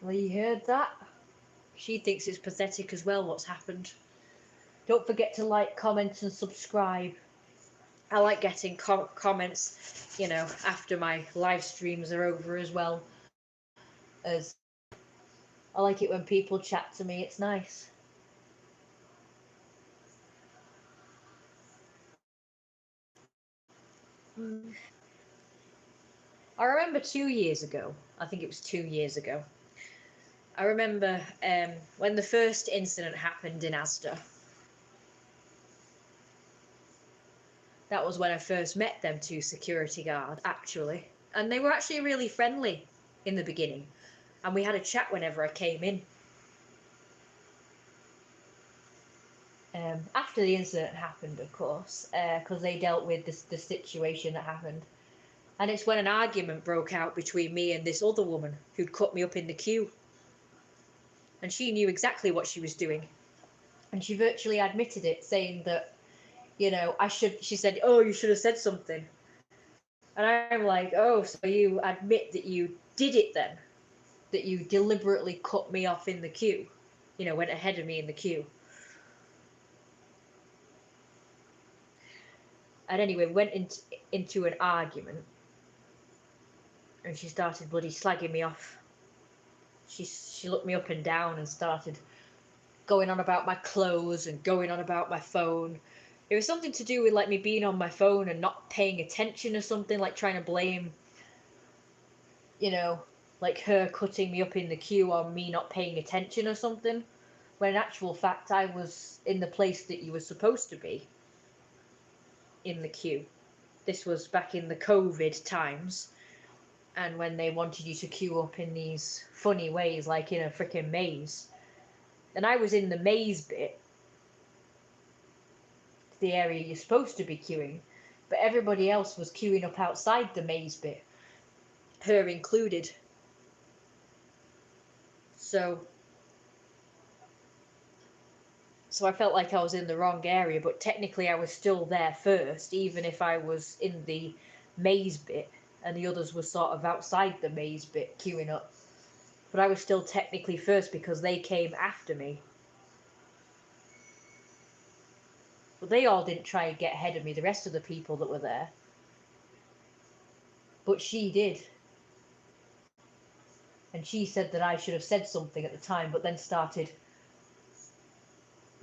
Well, you heard that? She thinks it's pathetic as well what's happened. Don't forget to like, comment and subscribe. I like getting comments, you know, after my live streams are over as well. As I like it when people chat to me, it's nice. I remember 2 years ago, I think it was 2 years ago, I remember when the first incident happened in Asda. That was when I first met them two security guards, actually. And they were actually really friendly in the beginning. And we had a chat whenever I came in. After the incident happened, of course, because they dealt with the situation that happened. And it's when an argument broke out between me and this other woman who'd cut me up in the queue. And she knew exactly what she was doing. And she virtually admitted it, saying that, you know, she said, oh, you should have said something. And I'm like, oh, so you admit that you did it then? That you deliberately cut me off in the queue? You know, went ahead of me in the queue. And anyway, went into an argument. And she started bloody slagging me off. She looked me up and down and started going on about my clothes and going on about my phone. It was something to do with like me being on my phone and not paying attention or something, like trying to blame, you know, like her cutting me up in the queue on me not paying attention or something. When in actual fact I was in the place that you were supposed to be in the queue. This was back in the COVID times, and when they wanted you to queue up in these funny ways, like in a freaking maze. And I was in the maze bit, the area you're supposed to be queuing, but everybody else was queuing up outside the maze bit, her included. So I felt like I was in the wrong area, but technically I was still there first, even if I was in the maze bit and the others were sort of outside the maze bit queuing up. But I was still technically first because they came after me. But they all didn't try and get ahead of me, the rest of the people that were there. But she did. And she said that I should have said something at the time, but then started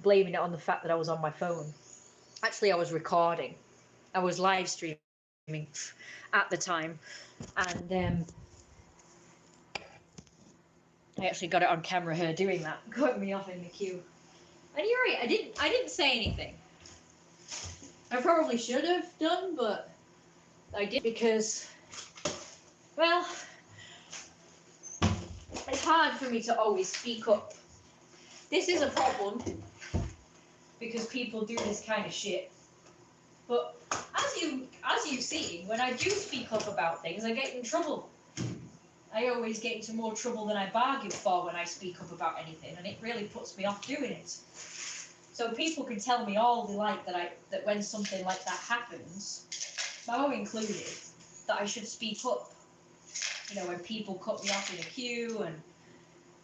blaming it on the fact that I was on my phone. Actually, I was recording. I was live streaming at the time, and I actually got it on camera, her doing that, cutting me off in the queue. And you're right, I didn't say anything. I probably should have done, but I did because, well, it's hard for me to always speak up. This is a problem because people do this kind of shit. But as you've seen, when I do speak up about things, I get in trouble. I always get into more trouble than I bargain for when I speak up about anything, and it really puts me off doing it. So people can tell me all they like that when something like that happens, Mo included, that I should speak up. You know, when people cut me off in a queue and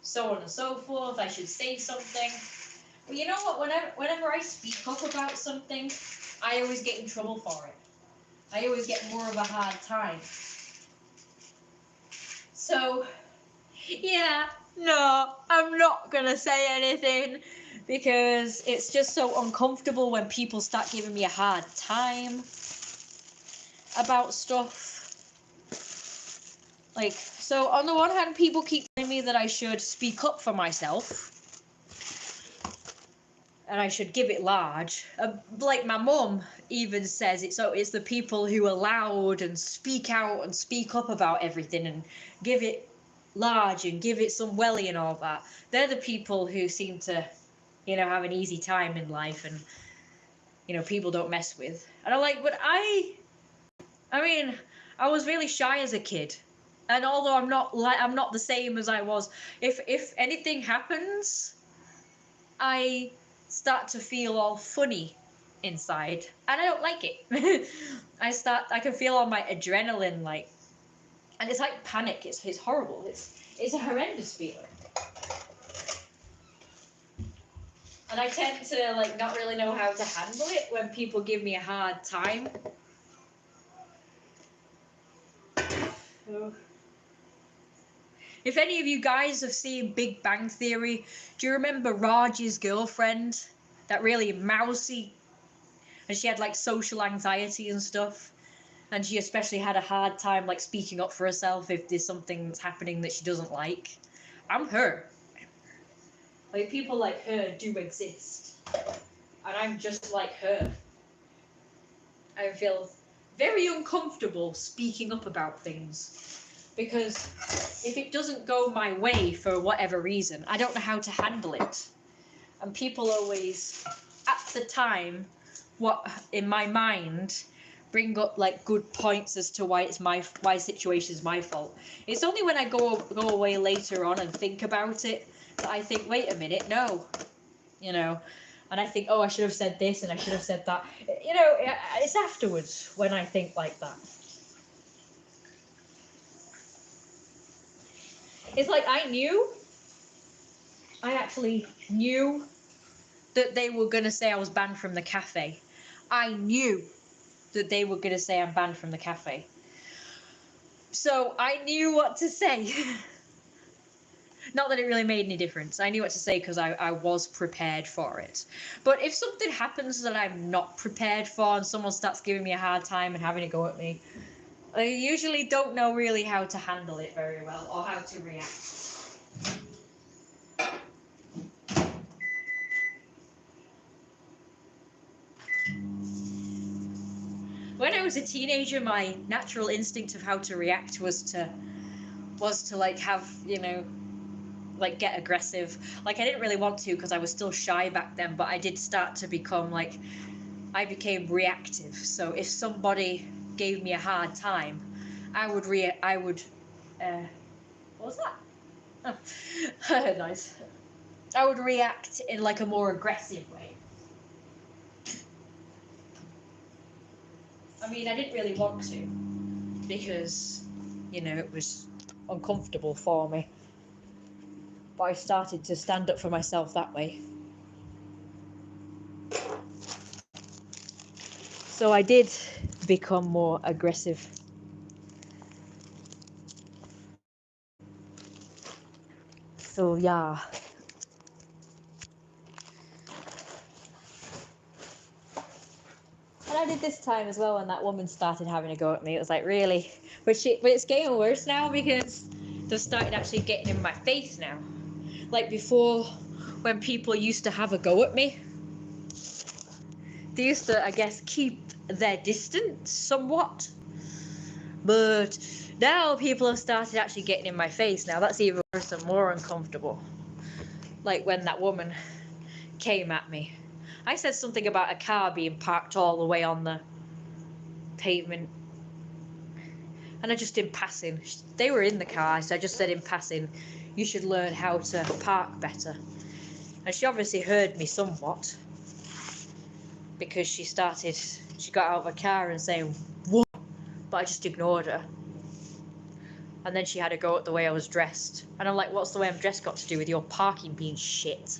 so on and so forth, I should say something. But you know what? Whenever I speak up about something, I always get in trouble for it. I always get more of a hard time. So, yeah, no, I'm not gonna say anything because it's just so uncomfortable when people start giving me a hard time about stuff. Like, so on the one hand, people keep telling me that I should speak up for myself and I should give it large. Like my mum even says it's the people who are loud and speak out and speak up about everything and give it large and give it some welly and all that. They're the people who seem to, have an easy time in life and, people don't mess with. And I'm like, but I mean, I was really shy as a kid. And although I'm not the same as I was, if anything happens, I start to feel all funny inside, and I don't like it. I can feel all my adrenaline, like, and it's like panic. It's horrible. It's a horrendous feeling. And I tend to not really know how to handle it when people give me a hard time. So, if any of you guys have seen Big Bang Theory, do you remember Raj's girlfriend? That really mousy, and she had social social and stuff. And she especially had a hard time speaking up for herself if there's something that's happening that she doesn't like. I'm her. People like her do exist. And I'm just like her. I feel very uncomfortable speaking up about things. Because if it doesn't go my way for whatever reason, I don't know how to handle it. And people always, at the time, in my mind, bring up good points as to why the situation is my fault. It's only when I go away later on and think about it that I think, wait a minute, no, and I think, oh, I should have said this and I should have said that. It's afterwards when I think like that. It's like I actually knew that they were going to say I was banned from the cafe. I knew that they were going to say I'm banned from the cafe. So I knew what to say. Not that it really made any difference. I knew what to say because I was prepared for it. But if something happens that I'm not prepared for and someone starts giving me a hard time and having a go at me, I usually don't know really how to handle it very well or how to react. When I was a teenager, my natural instinct of how to react was to have, get aggressive. I didn't really want to because I was still shy back then, but I did start to become I became reactive. So if somebody gave me a hard time, I would what was that? Oh. Nice. I would react in a more aggressive way. I mean, I didn't really want to because, it was uncomfortable for me. But I started to stand up for myself that way. So I did become more aggressive. So yeah. And I did this time as well when that woman started having a go at me. It was like, really? But it's getting worse now because they've started actually getting in my face now. Like before, when people used to have a go at me, they used to, I guess, keep their distance somewhat. But now people have started actually getting in my face now. That's even worse and more uncomfortable. Like when that woman came at me. I said something about a car being parked all the way on the pavement. And I just in passing, they were in the car, so I just said in passing, you should learn how to park better. And she obviously heard me somewhat, because she got out of her car and saying, what? But I just ignored her. And then she had a go at the way I was dressed. And I'm like, what's the way I'm dressed got to do with your parking being shit?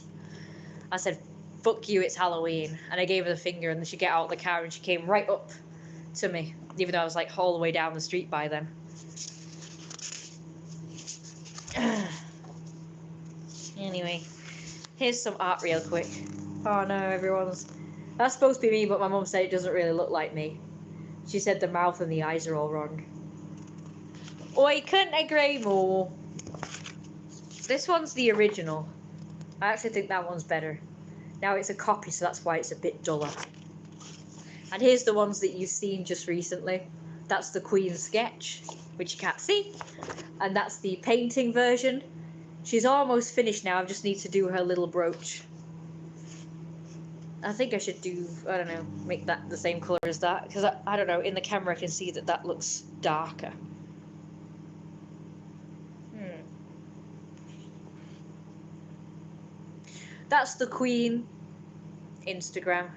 I said, fuck you, it's Halloween. And I gave her the finger, and then she got out of the car and she came right up to me, even though I was like all the way down the street by them. Anyway, here's some art real quick. Oh no, that's supposed to be me, but my mum said it doesn't really look like me. She said the mouth and the eyes are all wrong. Oi, couldn't agree more. This one's the original. I actually think that one's better. Now it's a copy, so that's why it's a bit duller. And here's the ones that you've seen just recently. That's the Queen sketch, which you can't see. And that's the painting version. She's almost finished now. I just need to do her little brooch. I think I should do, I don't know, make that the same colour as that. Because I don't know, in the camera I can see that that looks darker. That's the Queen Instagram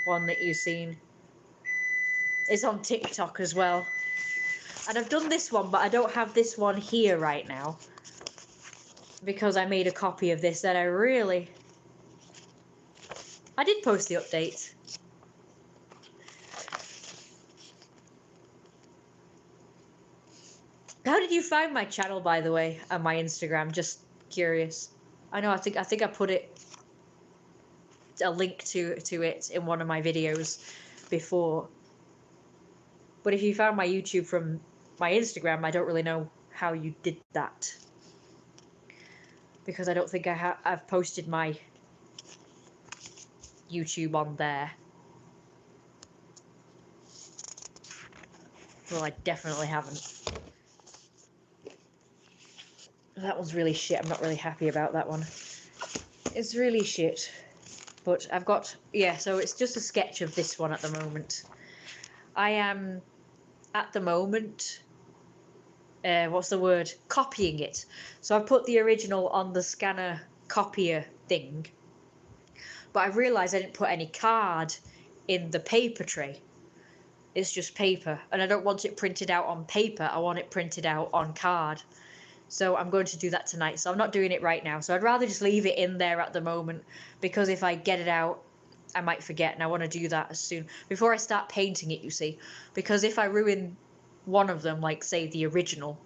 one that you've seen. It's on TikTok as well. And I've done this one, but I don't have this one here right now. Because I made a copy of this that I did post the update. How did you find my channel, by the way, and my Instagram? Just curious. I know, I think I put a link to it in one of my videos before. But if you found my YouTube from my Instagram, I don't really know how you did that. Because I don't think I've posted my YouTube on there. Well, I definitely haven't. That one's really shit. I'm not really happy about that one. It's really shit. But I've got, yeah, so it's just a sketch of this one at the moment. I am, at the moment, what's the word? Copying it. So I put the original on the scanner copier thing. But I realised I didn't put any card in the paper tray. It's just paper. And I don't want it printed out on paper. I want it printed out on card. So I'm going to do that tonight. So I'm not doing it right now. So I'd rather just leave it in there at the moment. Because if I get it out, I might forget. And I want to do that as soon. Before I start painting it, you see. Because if I ruin one of them, like say the original,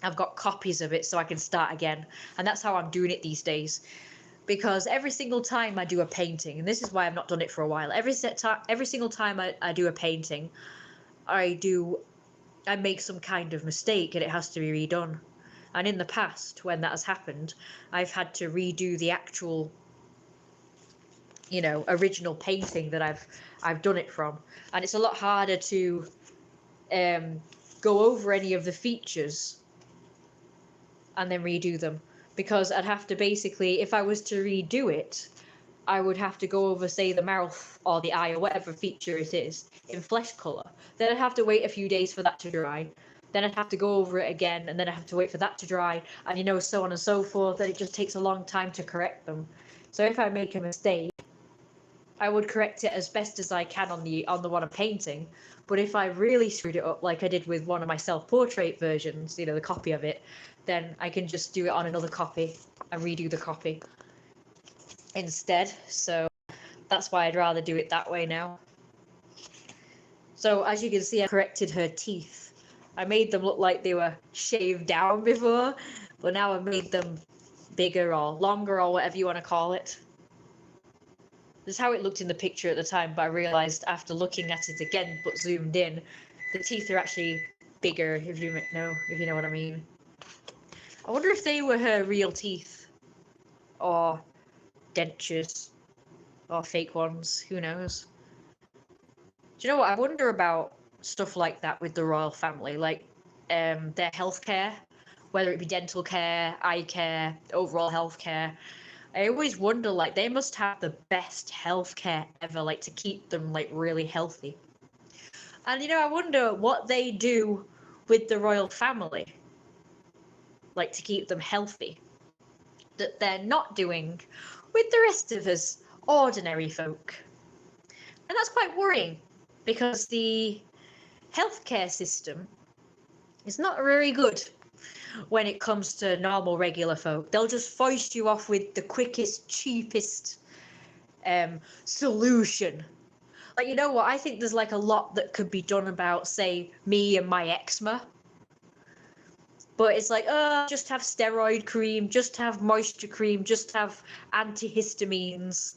I've got copies of it so I can start again. And that's how I'm doing it these days. Because every single time I do a painting, and this is why I've not done it for a while, every single time I do a painting, I make some kind of mistake and it has to be redone. And in the past, when that has happened, I've had to redo the actual, you know, original painting that I've done it from. And it's a lot harder to go over any of the features and then redo them. Because I'd have to basically, if I was to redo it, I would have to go over, say, the mouth or the eye or whatever feature it is in flesh colour. Then I'd have to wait a few days for that to dry. Then I'd have to go over it again, and then I'd have to wait for that to dry, and you know, so on and so forth. That it just takes a long time to correct them. So if I make a mistake, I would correct it as best as I can on the one I'm painting. But if I really screwed it up, like I did with one of my self-portrait versions, you know, the copy of it, then I can just do it on another copy and redo the copy instead. So that's why I'd rather do it that way now. So as you can see, I corrected her teeth. I made them look like they were shaved down before, but now I've made them bigger or longer or whatever you want to call it. That's how it looked in the picture at the time, but I realised after looking at it again, but zoomed in, the teeth are actually bigger, if you know what I mean. I wonder if they were her real teeth, or dentures, or fake ones. Who knows? Do you know what? I wonder about stuff like that with the royal family, like their healthcare, whether it be dental care, eye care, overall healthcare. I always wonder, like, they must have the best healthcare ever, like, to keep them, like, really healthy. And, you know, I wonder what they do with the royal family, like, to keep them healthy, that they're not doing with the rest of us ordinary folk. And that's quite worrying, because the healthcare system is not very good when it comes to normal regular folk. They'll just foist you off with the quickest, cheapest solution. Like, you know what? I think there's like a lot that could be done about, say, me and my eczema. But it's like, just have steroid cream, just have moisture cream, just have antihistamines.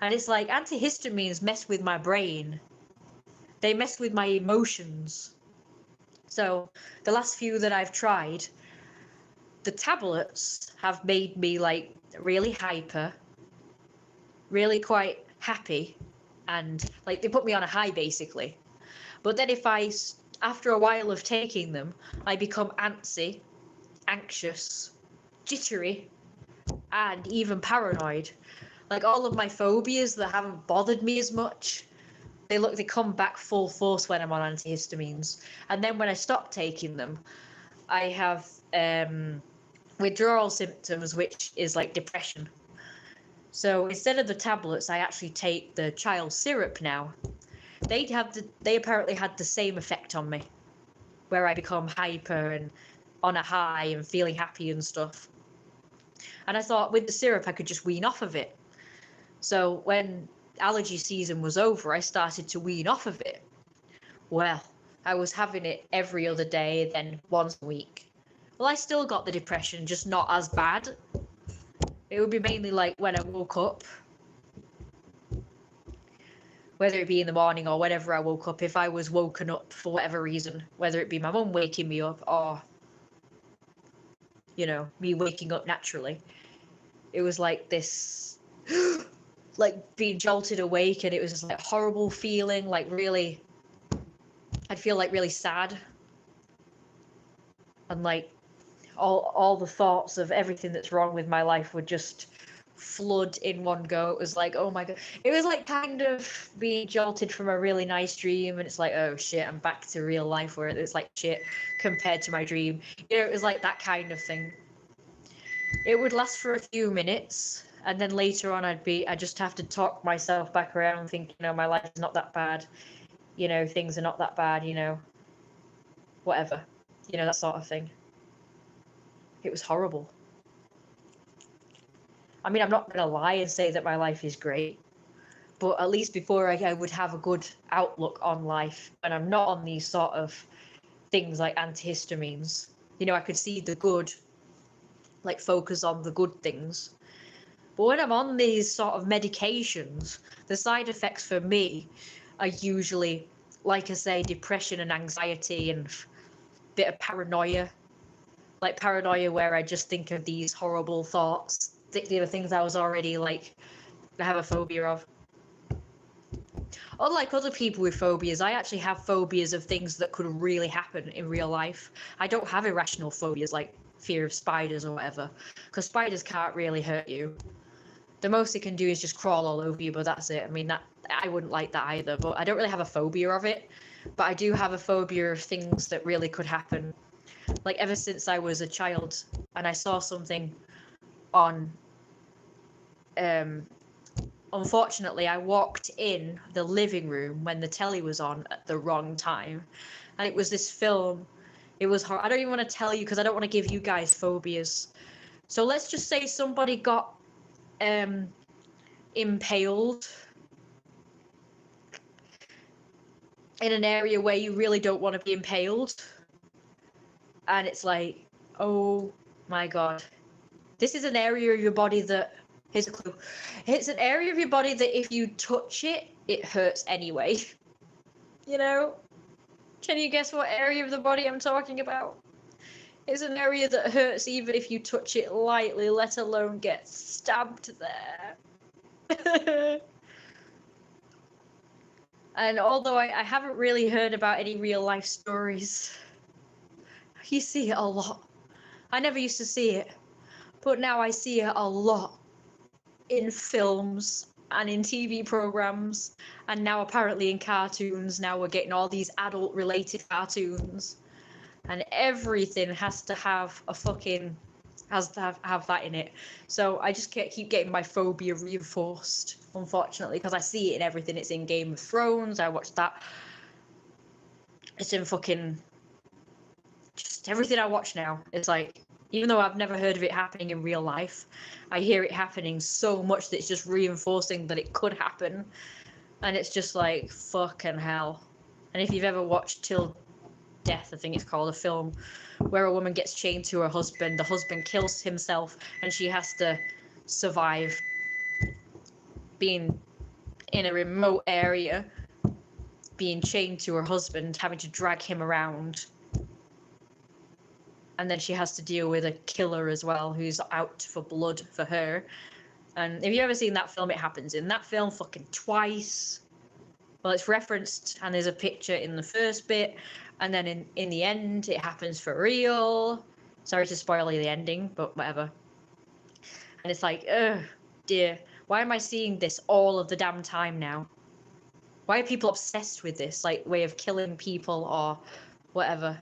And it's like, antihistamines mess with my brain. They mess with my emotions. So the last few that I've tried, the tablets have made me like really hyper, really quite happy, and like they put me on a high basically. But then after a while of taking them, I become antsy, anxious, jittery, and even paranoid. Like all of my phobias that haven't bothered me as much, they come back full force when I'm on antihistamines. And then when I stop taking them, I have withdrawal symptoms, which is like depression. So instead of the tablets, I actually take the child syrup now. They apparently had the same effect on me, where I become hyper and on a high and feeling happy and stuff. And I thought with the syrup I could just wean off of it. So when allergy season was over, I started to wean off of it. Well, I was having it every other day, then once a week. Well, I still got the depression, just not as bad. It would be mainly like when I woke up, whether it be in the morning or whenever I woke up, if I was woken up for whatever reason, whether it be my mum waking me up or, you know, me waking up naturally. It was like this like being jolted awake, and it was just like horrible feeling, like really, I'd feel like really sad, and like all the thoughts of everything that's wrong with my life would just flood in one go. It was like, oh my god, it was like kind of being jolted from a really nice dream, and it's like, oh shit, I'm back to real life where it's like shit compared to my dream. You know, it was like that kind of thing. It would last for a few minutes, and then later on I just have to talk myself back around, think, you know, my life is not that bad, you know, things are not that bad, you know, whatever, you know, that sort of thing. It was horrible. I mean, I'm not gonna lie and say that my life is great, but at least before I would have a good outlook on life, and I'm not on these sort of things like antihistamines, you know, I could see the good, like focus on the good things. But when I'm on these sort of medications, the side effects for me are usually, like I say, depression and anxiety and a bit of paranoia. Like paranoia where I just think of these horrible thoughts, the things I was already like, I have a phobia of. Unlike other people with phobias, I actually have phobias of things that could really happen in real life. I don't have irrational phobias like fear of spiders or whatever, because spiders can't really hurt you. The most they can do is just crawl all over you, but that's it. I mean, that I wouldn't like that either, but I don't really have a phobia of it. But I do have a phobia of things that really could happen. Like ever since I was a child and I saw something on, unfortunately, I walked in the living room when the telly was on at the wrong time. And it was this film. It was hard. I don't even want to tell you because I don't want to give you guys phobias. So let's just say somebody got impaled in an area where you really don't want to be impaled. And it's like, oh my god. This is an area of your body that Here's a clue. It's an area of your body that if you touch it, it hurts anyway. You know? Can you guess what area of the body I'm talking about? It's an area that hurts even if you touch it lightly, let alone get stabbed there. And although I haven't really heard about any real life stories, you see it a lot. I never used to see it, but now I see it a lot in films and in TV programs, and now apparently in cartoons. Now we're getting all these adult related cartoons, and everything has to have have that in it. So I just keep getting my phobia reinforced, unfortunately, because I see it in everything. It's in Game of Thrones. I watched that. It's in fucking just everything I watch now. It's like, even though I've never heard of it happening in real life, I hear it happening so much that it's just reinforcing that it could happen. And it's just like, fucking hell. And if you've ever watched Till Death, I think it's called, a film where a woman gets chained to her husband, the husband kills himself, and she has to survive being in a remote area, being chained to her husband, having to drag him around. And then she has to deal with a killer as well, who's out for blood for her. And if you've ever seen that film, it happens in that film fucking twice. Well, it's referenced, and there's a picture in the first bit, and then in the end, it happens for real. Sorry to spoil you the ending, but whatever. And it's like, ugh, dear, why am I seeing this all of the damn time now? Why are people obsessed with this, like, way of killing people or whatever?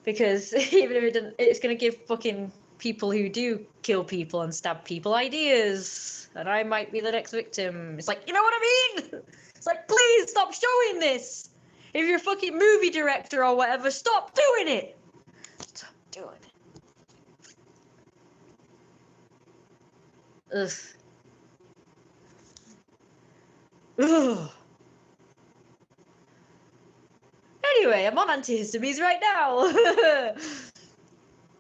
Because even if it doesn't, it's going to give fucking people who do kill people and stab people ideas. And I might be the next victim. It's like, you know what I mean? It's like, please stop showing this. If you're a fucking movie director or whatever, stop doing it. Stop doing it. Ugh. Ugh. Anyway, I'm on antihistamines right now.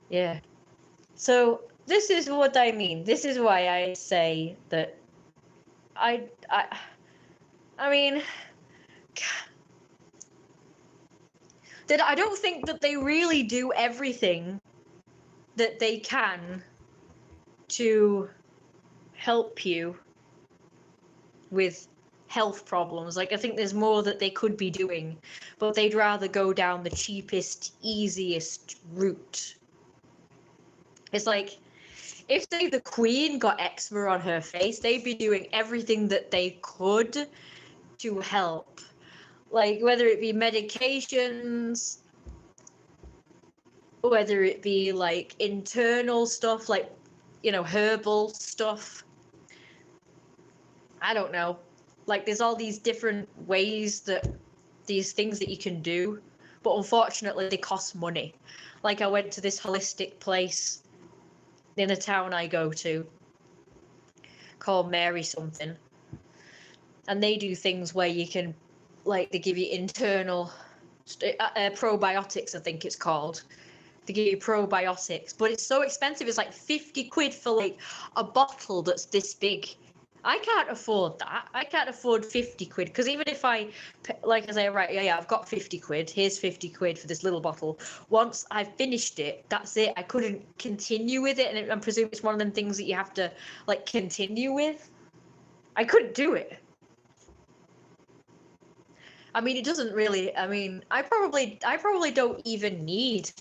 Yeah. So this is what I mean. This is why I say that I mean, that I don't think that they really do everything that they can to help you with health problems. Like, I think there's more that they could be doing, but they'd rather go down the cheapest, easiest route. It's like, if, say, the Queen got eczema on her face, they'd be doing everything that they could to help. Like, whether it be medications, whether it be, like, internal stuff, like, you know, herbal stuff. I don't know. Like, there's all these different ways that these things that you can do, but unfortunately they cost money. Like, I went to this holistic place in the town I go to called Mary something, and they do things where you can, like, they give you internal probiotics, I think it's called. They give you probiotics, but it's so expensive. It's like 50 quid for, like, a bottle that's this big. I can't afford that. I can't afford 50 quid, because even if I, like I say, right, yeah, I've got 50 quid. Here's 50 quid for this little bottle. Once I've finished it, that's it. I couldn't continue with it, and I presume it's one of them things that you have to, like, continue with. I couldn't do it. I mean, it doesn't really. I mean, I probably don't even need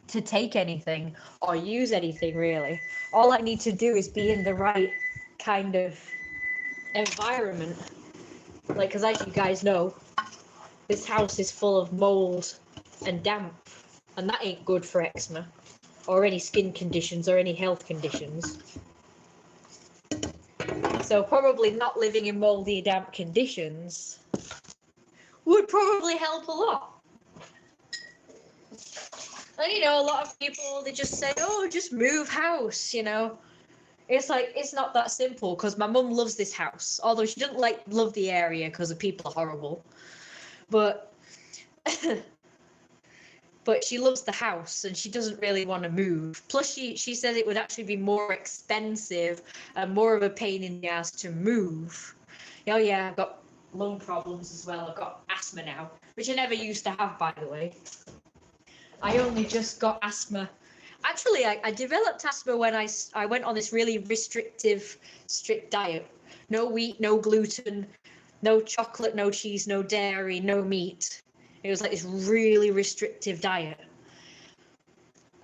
to take anything or use anything, really. All I need to do is be in the right kind of environment. Like, because as you guys know, this house is full of mold and damp, and that ain't good for eczema or any skin conditions or any health conditions. So probably not living in moldy, damp conditions would probably help a lot. And, you know, a lot of people, they just say, oh, just move house, you know. It's like, it's not that simple, because my mum loves this house, although she doesn't, like, love the area because the people are horrible. But but she loves the house and she doesn't really want to move. Plus, she said it would actually be more expensive and more of a pain in the ass to move. Oh yeah, I've got lung problems as well. I've got asthma now, which I never used to have, by the way. I only just got asthma. Actually, I developed asthma when I went on this really restrictive, strict diet. No wheat, no gluten, no chocolate, no cheese, no dairy, no meat. It was like this really restrictive diet.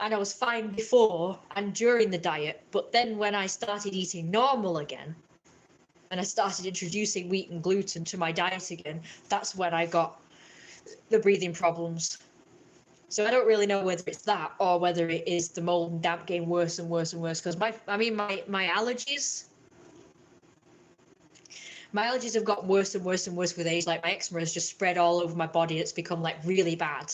And I was fine before and during the diet. But then when I started eating normal again, and I started introducing wheat and gluten to my diet again, that's when I got the breathing problems. So I don't really know whether it's that or whether it is the mold and damp getting worse and worse and worse. Because my allergies have gotten worse and worse and worse with age. Like my eczema has just spread all over my body. It's become like really bad.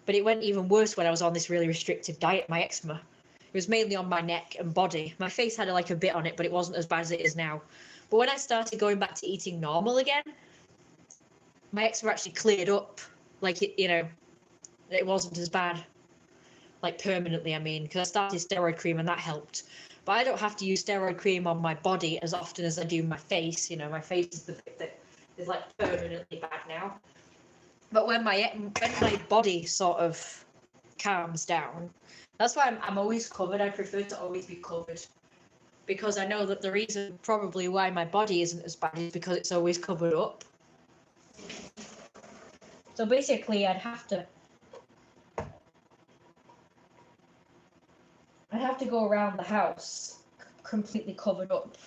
But it went even worse when I was on this really restrictive diet, my eczema. It was mainly on my neck and body. My face had like a bit on it, but it wasn't as bad as it is now. But when I started going back to eating normal again, my eczema actually cleared up. Like, it wasn't as bad. Like permanently, I mean, because I started steroid cream and that helped. But I don't have to use steroid cream on my body as often as I do my face. My face is the bit that is like permanently bad now. But when my body sort of calms down, that's why I'm always covered. I prefer to always be covered, because I know that the reason probably why my body isn't as bad is because it's always covered up. So basically, I'd have to go around the house completely covered up.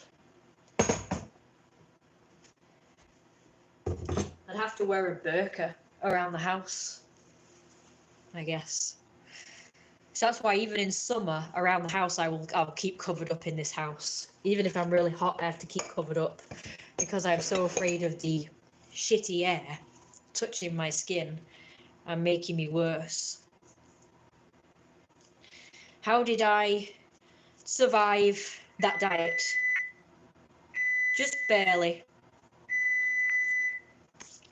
I'd have to wear a burqa around the house, I guess. So that's why even in summer around the house I'll keep covered up in this house. Even if I'm really hot, I have to keep covered up because I'm so afraid of the shitty air touching my skin and making me worse. How did I survive that diet? Just barely.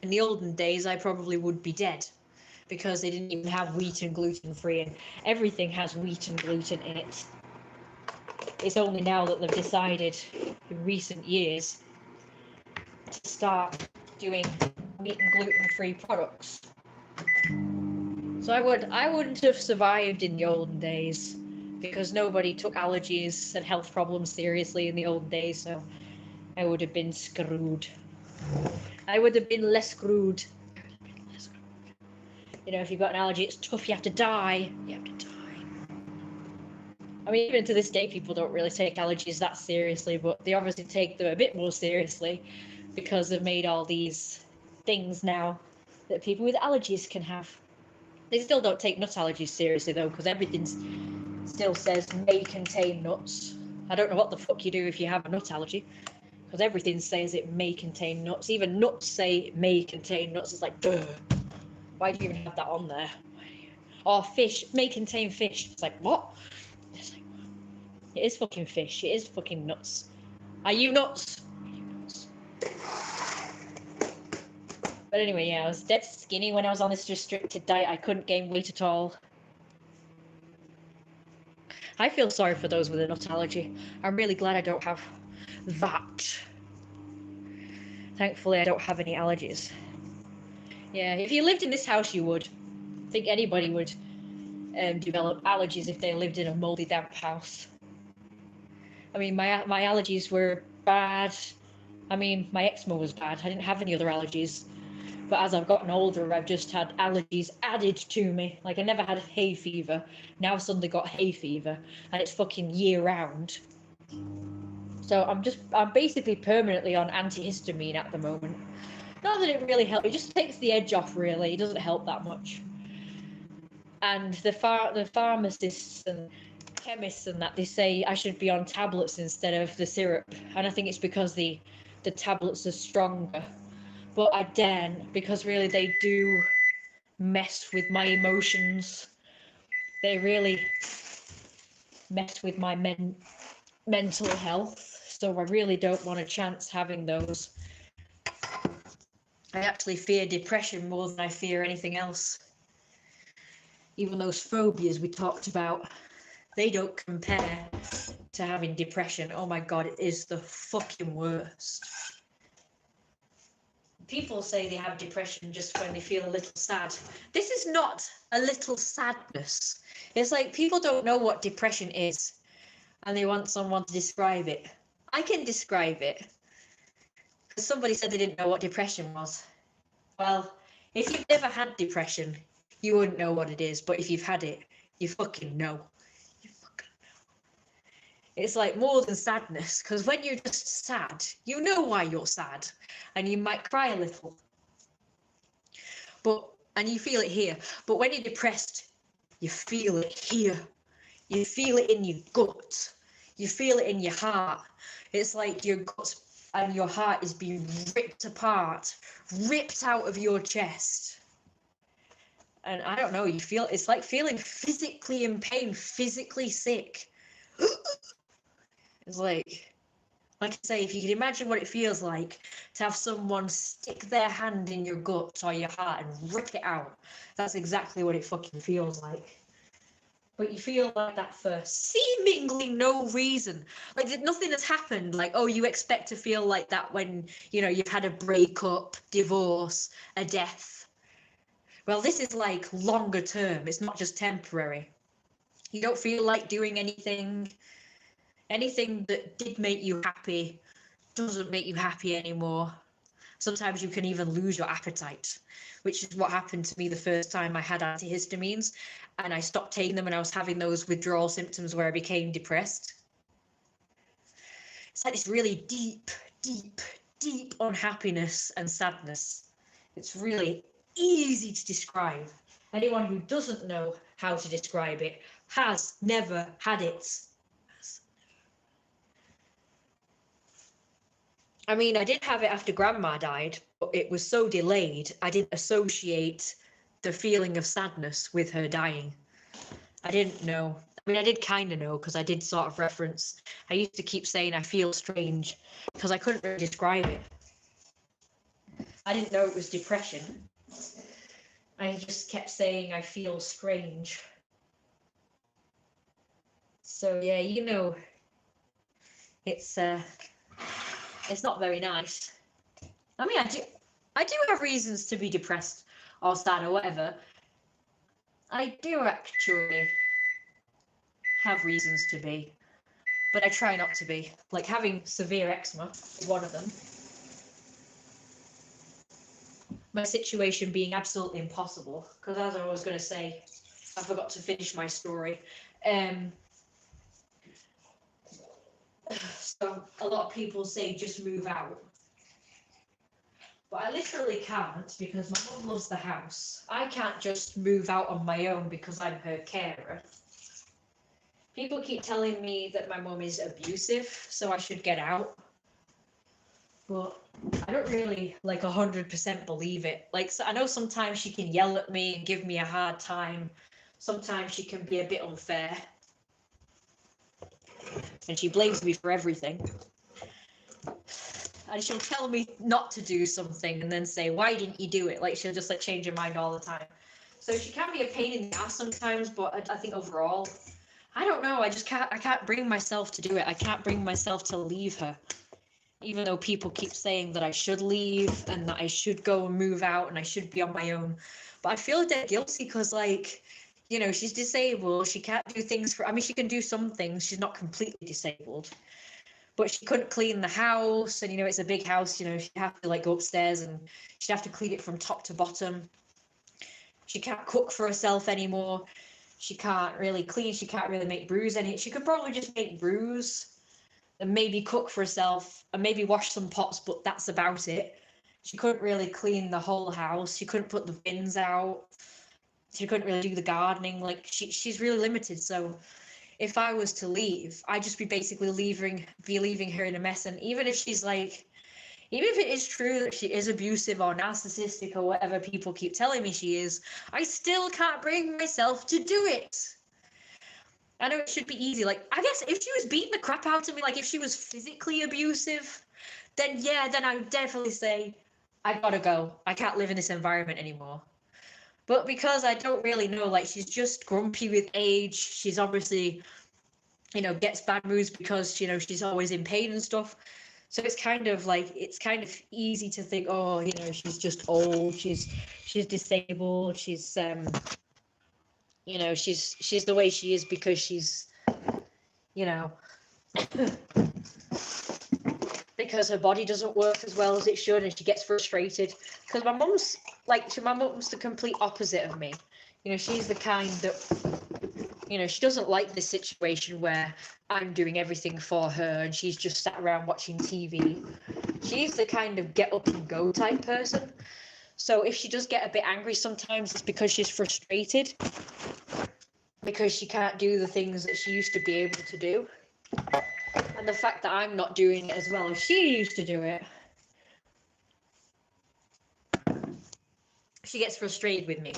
In the olden days, I probably would be dead because they didn't even have wheat and gluten-free, and everything has wheat and gluten in it. It's only now that they've decided in recent years to start doing wheat and gluten-free products. So I wouldn't have survived in the olden days because nobody took allergies and health problems seriously in the old days, so I would have been screwed. I would have been less screwed. If you've got an allergy, it's tough. You have to die. I mean, even to this day, people don't really take allergies that seriously, but they obviously take them a bit more seriously because they've made all these things now that people with allergies can have. They still don't take nut allergies seriously, though, because everything still says may contain nuts. I don't know what the fuck you do if you have a nut allergy, because everything says it may contain nuts. Even nuts say it may contain nuts. It's like, duh. Why do you even have that on there? Or fish may contain fish. It's like, what? It's like, it is fucking fish. It is fucking nuts. Are you nuts? But anyway, yeah, I was dead skinny when I was on this restricted diet. I couldn't gain weight at all. I feel sorry for those with a nut allergy. I'm really glad I don't have that. Thankfully, I don't have any allergies. Yeah, if you lived in this house, you would. I think anybody would develop allergies if they lived in a moldy, damp house. I mean, my allergies were bad. I mean, my eczema was bad. I didn't have any other allergies. But as I've gotten older, I've just had allergies added to me. Like, I never had hay fever. Now I suddenly got hay fever. And it's fucking year-round. So I'm basically permanently on antihistamine at the moment. Not that it really helps. It just takes the edge off, really. It doesn't help that much. And the pharmacists and chemists and that, they say I should be on tablets instead of the syrup. And I think it's because the tablets are stronger. But I daren't, because really they do mess with my emotions. They really mess with my mental health. So I really don't want a chance having those. I actually fear depression more than I fear anything else. even those phobias we talked about, they don't compare to having depression. Oh my God, it is the fucking worst. People say they have depression just when they feel a little sad. This is not a little sadness. It's like people don't know what depression is and they want someone to describe it. I can describe it because somebody said they didn't know what depression was. Well, if you've never had depression, you wouldn't know what it is. But if you've had it, you fucking know. You fucking know. It's like more than sadness, because when you're just sad, you know why you're sad, and you might cry a little. And you feel it here. But when you're depressed, you feel it here. You feel it in your gut. You feel it in your heart. It's like your gut and your heart is being ripped apart, ripped out of your chest. And I don't know, you feel, it's like feeling physically in pain, physically sick. It's like I say, if you can imagine what it feels like to have someone stick their hand in your gut or your heart and rip it out, that's exactly what it fucking feels like. But you feel like that for seemingly no reason. Like nothing has happened. Like, oh, you expect to feel like that when, you've had a breakup, divorce, a death. Well, this is like longer term. It's not just temporary. You don't feel like doing anything. Anything that did make you happy doesn't make you happy anymore. Sometimes you can even lose your appetite, which is what happened to me the first time I had antihistamines, and I stopped taking them and I was having those withdrawal symptoms where I became depressed. It's like this really deep, deep, deep unhappiness and sadness. It's really easy to describe. Anyone who doesn't know how to describe it has never had it. I mean, I did have it after Grandma died, but it was so delayed, I didn't associate the feeling of sadness with her dying. I didn't know. I mean, I did kind of know because I did sort of reference. I used to keep saying I feel strange because I couldn't really describe it. I didn't know it was depression. I just kept saying I feel strange. So yeah, it's not very nice. I mean, I do have reasons to be depressed or sad or whatever. I do actually have reasons to be, but I try not to be. Like having severe eczema is one of them. My situation being absolutely impossible, because as I was going to say, I forgot to finish my story. So a lot of people say just move out. But I literally can't because my mum loves the house. I can't just move out on my own because I'm her carer. People keep telling me that my mum is abusive, so I should get out. But I don't really 100% believe it. So I know sometimes she can yell at me and give me a hard time. Sometimes she can be a bit unfair. And she blames me for everything. And she'll tell me not to do something and then say, why didn't you do it? She'll just change her mind all the time. So she can be a pain in the ass sometimes, but I think overall, I don't know. I can't bring myself to do it. I can't bring myself to leave her. Even though people keep saying that I should leave and that I should go and move out and I should be on my own. But I feel dead guilty because she's disabled. She can't do things she can do some things. She's not completely disabled. But she couldn't clean the house, and it's a big house. She'd have to go upstairs and she'd have to clean it from top to bottom. She can't cook for herself anymore. She can't really clean. She can't really make brews she could probably just make brews and maybe cook for herself and maybe wash some pots, but that's about it. She couldn't really clean the whole house. She couldn't put the bins out. She couldn't really do the gardening. She's really limited. So if I was to leave, I'd just be basically leaving her in a mess. And even if she's even if it is true that she is abusive or narcissistic or whatever people keep telling me she is, I still can't bring myself to do it. I know it should be easy. I guess if she was beating the crap out of me, if she was physically abusive, then I would definitely say, I gotta go. I can't live in this environment anymore. But because I don't really know, like, she's just grumpy with age. She's obviously, gets bad moods because, she's always in pain and stuff. So it's kind of easy to think, oh, she's just old. She's disabled. She's she's the way she is because she's, you know, because her body doesn't work as well as it should, and she gets frustrated. Because my mum's the complete opposite of me. She's the kind that, she doesn't like this situation where I'm doing everything for her and she's just sat around watching TV. She's the kind of get up and go type person. So if she does get a bit angry sometimes, it's because she's frustrated, because she can't do the things that she used to be able to do. And the fact that I'm not doing it as well as she used to do it, she gets frustrated with me.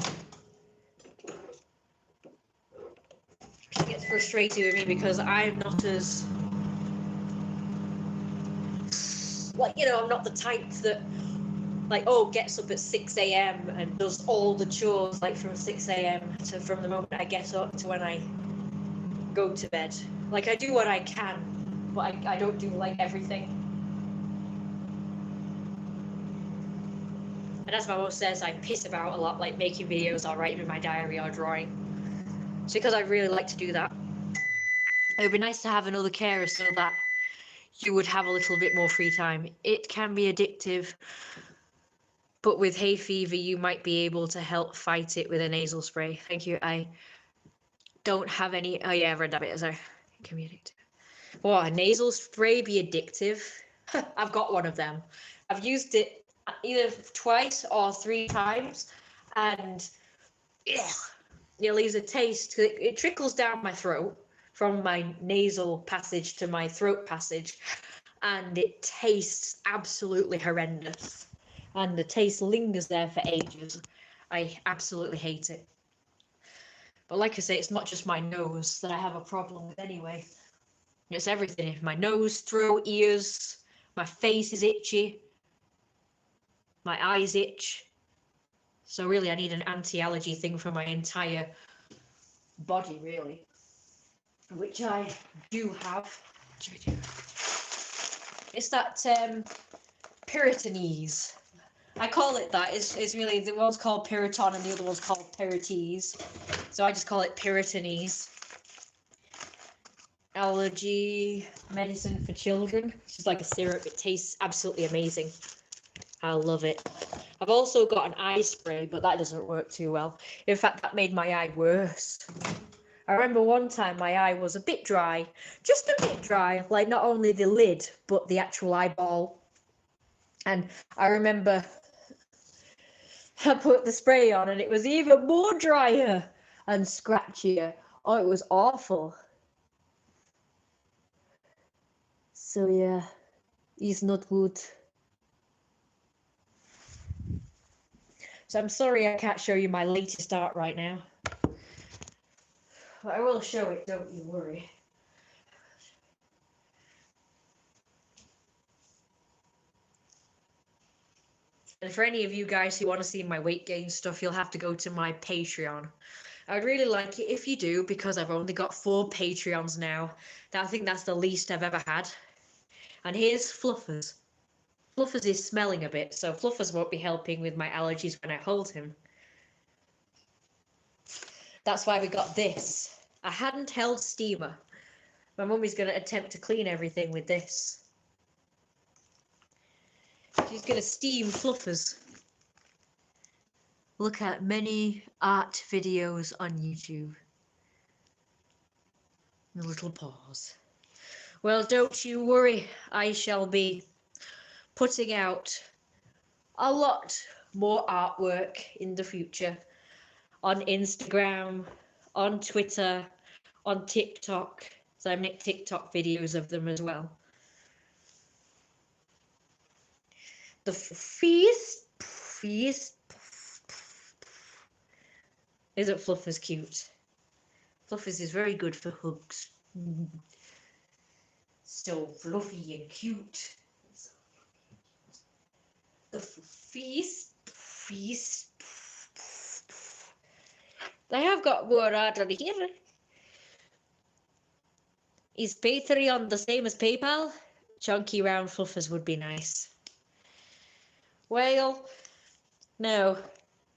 She gets frustrated with me because I'm not as, I'm not the type that, gets up at 6 a.m. and does all the chores, from 6 a.m. to from the moment I get up to when I go to bed. I do what I can, but I don't do, everything. And as my mom says, I piss about a lot, making videos or writing in my diary or drawing. It's because I really like to do that. It would be nice to have another carer so that you would have a little bit more free time. It can be addictive, but with hay fever, you might be able to help fight it with a nasal spray. Thank you. I don't have any. Oh yeah, I've read that bit. Sorry. It can be addictive. Well, a nasal spray be addictive? I've got one of them. I've used it either twice or 3 times, and it leaves a taste. It trickles down my throat from my nasal passage to my throat passage, and it tastes absolutely horrendous. And the taste lingers there for ages. I absolutely hate it. But like I say, it's not just my nose that I have a problem with anyway. It's everything. My nose, throat, ears, my face is itchy, my eyes itch. So really, I need an anti-allergy thing for my entire body, really. Which I do have. It's that Piritonese. I call it that. It's really, the one's called Piriton and the other one's called Pirites. So I just call it Piritonese. Allergy medicine for children. It's just like a syrup. It tastes absolutely amazing. I love it. I've also got an eye spray, but that doesn't work too well. In fact, that made my eye worse. I remember one time my eye was a bit dry, just a bit dry, not only the lid, but the actual eyeball. And I remember I put the spray on and it was even more drier and scratchier. Oh, it was awful. So yeah, it's not good. So I'm sorry I can't show you my latest art right now. But I will show it, don't you worry. And for any of you guys who want to see my weight gain stuff, you'll have to go to my Patreon. I'd really like it if you do, because I've only got 4 Patreons now. I think that's the least I've ever had. And here's Fluffers. Fluffers is smelling a bit, so Fluffers won't be helping with my allergies when I hold him. That's why we got this. A handheld steamer. My mummy's going to attempt to clean everything with this. She's going to steam Fluffers. Look at many art videos on YouTube. The little paws. Well, don't you worry. I shall be putting out a lot more artwork in the future. On Instagram, on Twitter, on TikTok. So I make TikTok videos of them as well. The feast. Isn't Fluffers cute? Fluffers is very good for hugs. So fluffy and cute. The feast. I have got more art on here. Is Patreon the same as PayPal? Chunky round fluffers would be nice. Well, no.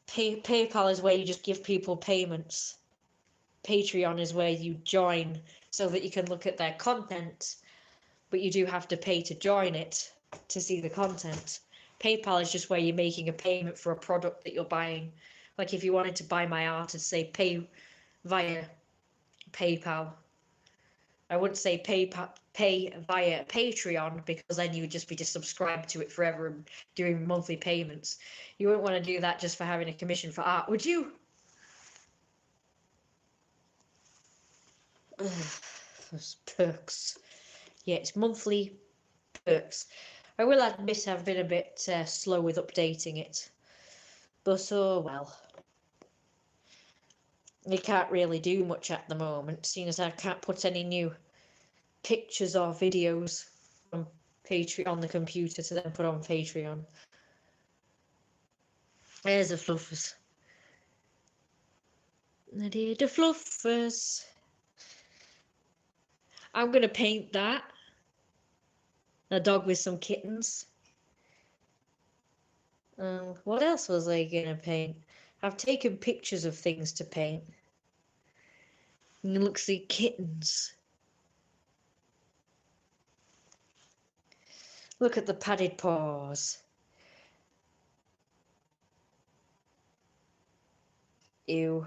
PayPal is where you just give people payments. Patreon is where you join so that you can look at their content, but you do have to pay to join it to see the content. PayPal is just where you're making a payment for a product that you're buying. Like if you wanted to buy my art and say pay via PayPal, I wouldn't say pay via Patreon, because then you would just be subscribed to it forever and doing monthly payments. You wouldn't want to do that just for having a commission for art, would you? Those perks. Yeah, it's monthly perks. I will admit I've been a bit slow with updating it, but oh well. You can't really do much at the moment, seeing as I can't put any new pictures or videos from Patreon on the computer to then put on Patreon. There's the fluffers. The fluffers. I'm gonna paint that. A dog with some kittens. What else was I gonna paint? I've taken pictures of things to paint. And look, see, kittens. Look at the padded paws. Ew.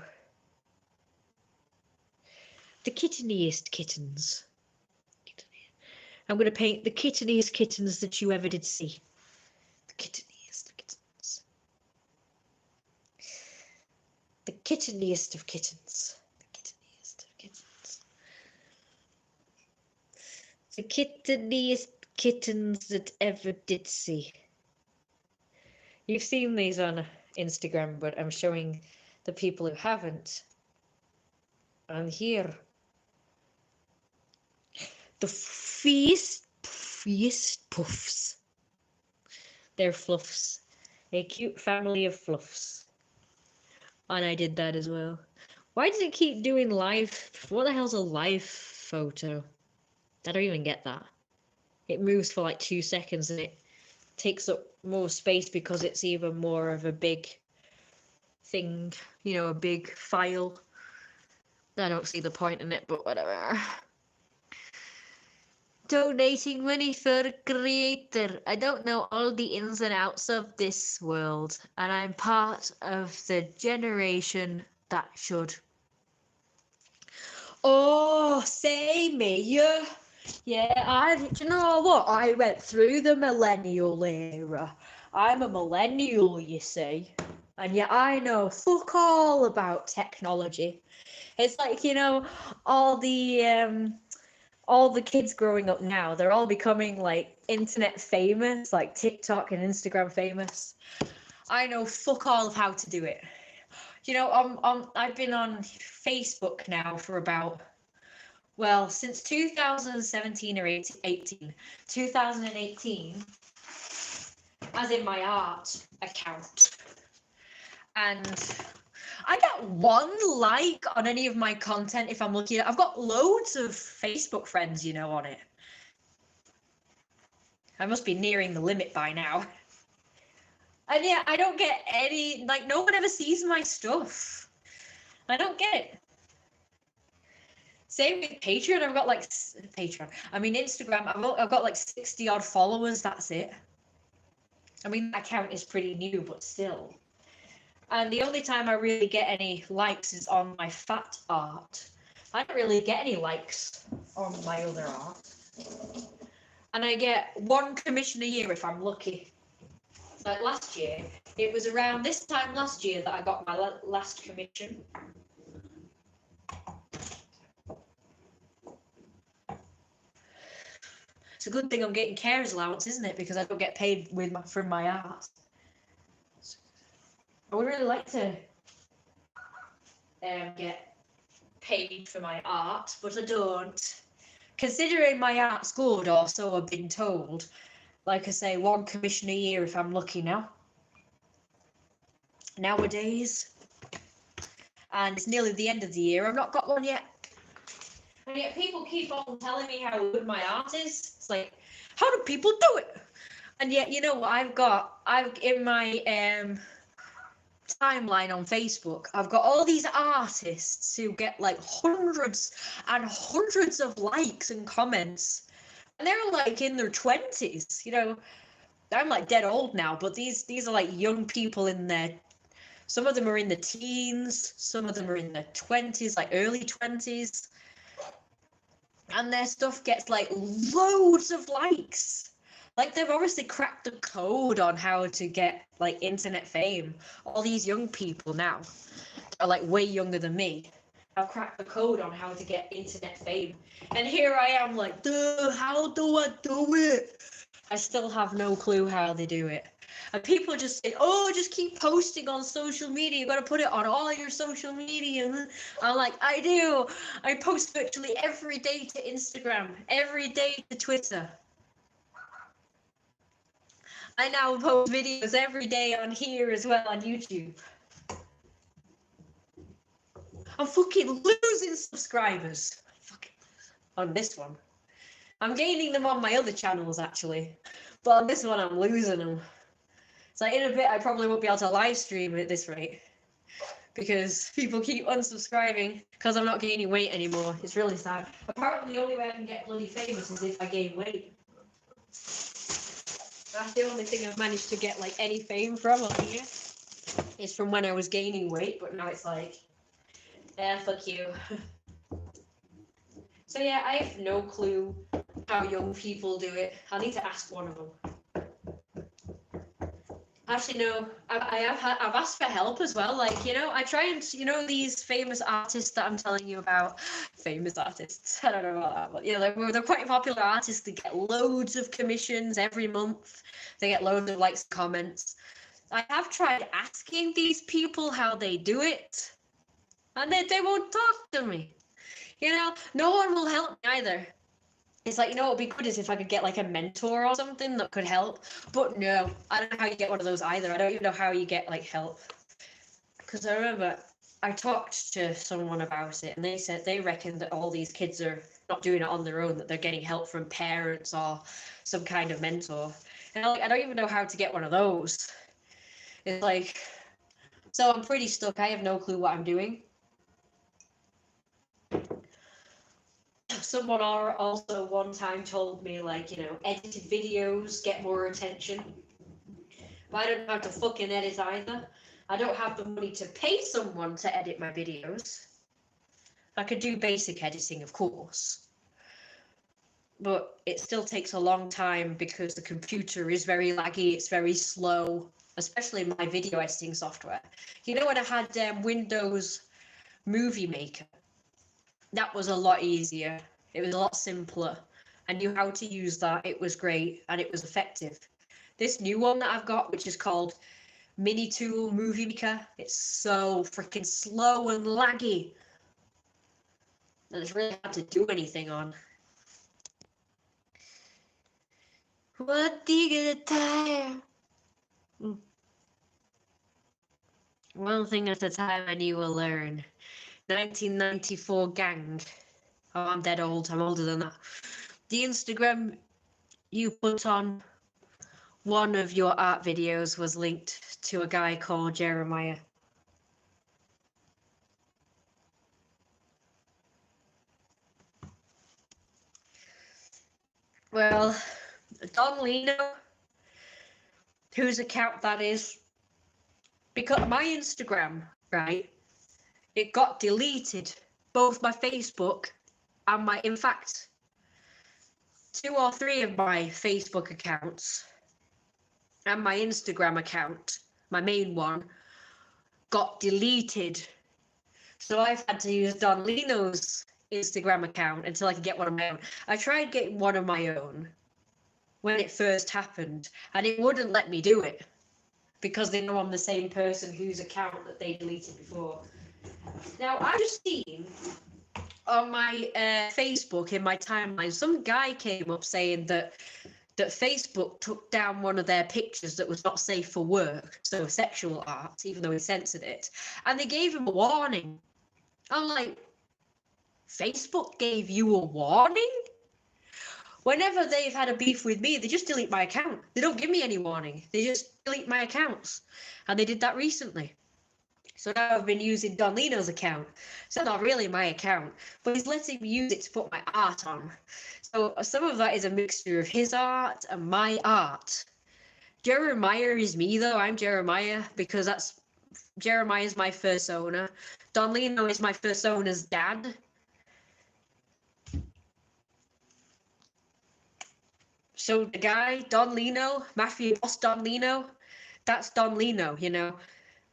The kitteniest kittens. I'm going to paint the kitteniest kittens that you ever did see. The kitteniest kittens. The kitteniest of kittens. The kitteniest of kittens. The kitteniest kittens that ever did see. You've seen these on Instagram, but I'm showing the people who haven't. And here. The fleece puffs. They're fluffs. A cute family of fluffs. And I did that as well. Why does it keep doing live? What the hell's a live photo? I don't even get that. It moves for like 2 seconds and it takes up more space because it's even more of a big thing, you know, a big file. I don't see the point in it, but whatever. Donating money for a creator. I don't know all the ins and outs of this world, and I'm part of the generation that should. Oh, say me, yeah. Yeah, do you know what? I went through the millennial era. I'm a millennial, you see. And yet I know fuck all about technology. It's like, you know, all the kids growing up now, they're all becoming like internet famous, like TikTok and Instagram famous. I know fuck all of how to do it. You know, I've been on Facebook now for about, well, since 2017 or 18, 2018, as in my art account. And I get 1 like on any of my content if I'm lucky. I've got loads of Facebook friends, you know, on it. I must be nearing the limit by now. And yeah, I don't get any, like, no one ever sees my stuff. I don't get it. Same with Patreon. I've got like Instagram. I've got like 60 odd followers. That's it. I mean, that account is pretty new, but still. And the only time I really get any likes is on my fat art. I don't really get any likes on my other art. And I get 1 commission a year if I'm lucky. Like last year, it was around this time last year that I got my last commission. It's a good thing I'm getting carer's allowance, isn't it? Because I don't get paid from my art. I would really like to get paid for my art, but I don't. Considering my art's good, or so I've been told, like I say, 1 commission a year if I'm lucky now. Nowadays. and it's nearly the end of the year. I've not got one yet. And yet people keep on telling me how good my art is. It's like, how do people do it? And yet, you know what I've in my timeline on Facebook, I've got all these artists who get like hundreds and hundreds of likes and comments. And they're like in their 20s, you know. I'm like dead old now, but these are like young people in their, some of them are in the teens, some of them are in their 20s, like early 20s. And their stuff gets like loads of likes. Like they've obviously cracked the code on how to get like internet fame. All these young people now are like way younger than me. I've cracked the code on how to get internet fame. And here I am like, duh, how do I do it? I still have no clue how they do it. And people just say, oh, just keep posting on social media. You got to put it on all your social media. I'm like, I do. I post virtually every day to Instagram, every day to Twitter. I now post videos every day on here as well on YouTube. I'm fucking losing subscribers. On this one. I'm gaining them on my other channels actually. But on this one I'm losing them. So in a bit I probably won't be able to live stream at this rate. Because people keep unsubscribing because I'm not gaining weight anymore. It's really sad. Apparently the only way I can get bloody famous is if I gain weight. That's the only thing I've managed to get like any fame from on here. Is from when I was gaining weight, but now it's like, yeah, fuck you. So yeah, I have no clue how young people do it. I need to ask one of them. Actually, no, I've asked for help as well. Like, you know, I try and, you know, these famous artists that I'm telling you about, famous artists, I don't know about that, but you know, they're quite popular artists. They get loads of commissions every month. They get loads of likes, comments. I have tried asking these people how they do it, and they won't talk to me. You know, no one will help me either. It's like, you know what would be good is if I could get like a mentor or something that could help. But no, I don't know how you get one of those either. I don't even know how you get like help. Because I remember I talked to someone about it and they said they reckon that all these kids are not doing it on their own, that they're getting help from parents or some kind of mentor. And I don't even know how to get one of those. It's like, so I'm pretty stuck. I have no clue what I'm doing. Someone also one time told me, like, you know, edited videos get more attention. But I don't know how to fucking edit either. I don't have the money to pay someone to edit my videos. I could do basic editing, of course. But it still takes a long time because the computer is very laggy, it's very slow, especially my video editing software. You know when I had Windows Movie Maker? That was a lot easier. It was a lot simpler. I knew how to use that. It was great and it was effective. This new one that I've got, which is called Minitool Movie Maker, it's so freaking slow and laggy. And it's really hard to do anything on. What do you get a time? One thing at a time and you will learn. 1994 gang. Oh, I'm dead old. I'm older than that. The Instagram you put on one of your art videos was linked to a guy called Jeremiah. Well, Don Lino, whose account that is, because my Instagram, right, it got deleted, both my Facebook and my, in fact, 2 or 3 of my Facebook accounts and my Instagram account, my main one, got deleted. So I've had to use Don Lino's Instagram account until I could get one of my own. I tried getting one of my own when it first happened, and it wouldn't let me do it because they know I'm the same person whose account that they deleted before. Now, I've just seen on my Facebook, in my timeline, some guy came up saying that that Facebook took down one of their pictures that was not safe for work, so sexual art, even though he censored it, and they gave him a warning. I'm like, Facebook gave you a warning? Whenever they've had a beef with me, they just delete my account. They don't give me any warning. They just delete my accounts. And they did that recently. So now I've been using Don Lino's account. So not really my account, but he's letting me use it to put my art on. So some of that is a mixture of his art and my art. Jeremiah is me though. I'm Jeremiah because Jeremiah's my persona. Don Lino is my persona's dad. So the guy, Don Lino, Mafia boss Don Lino, that's Don Lino, you know.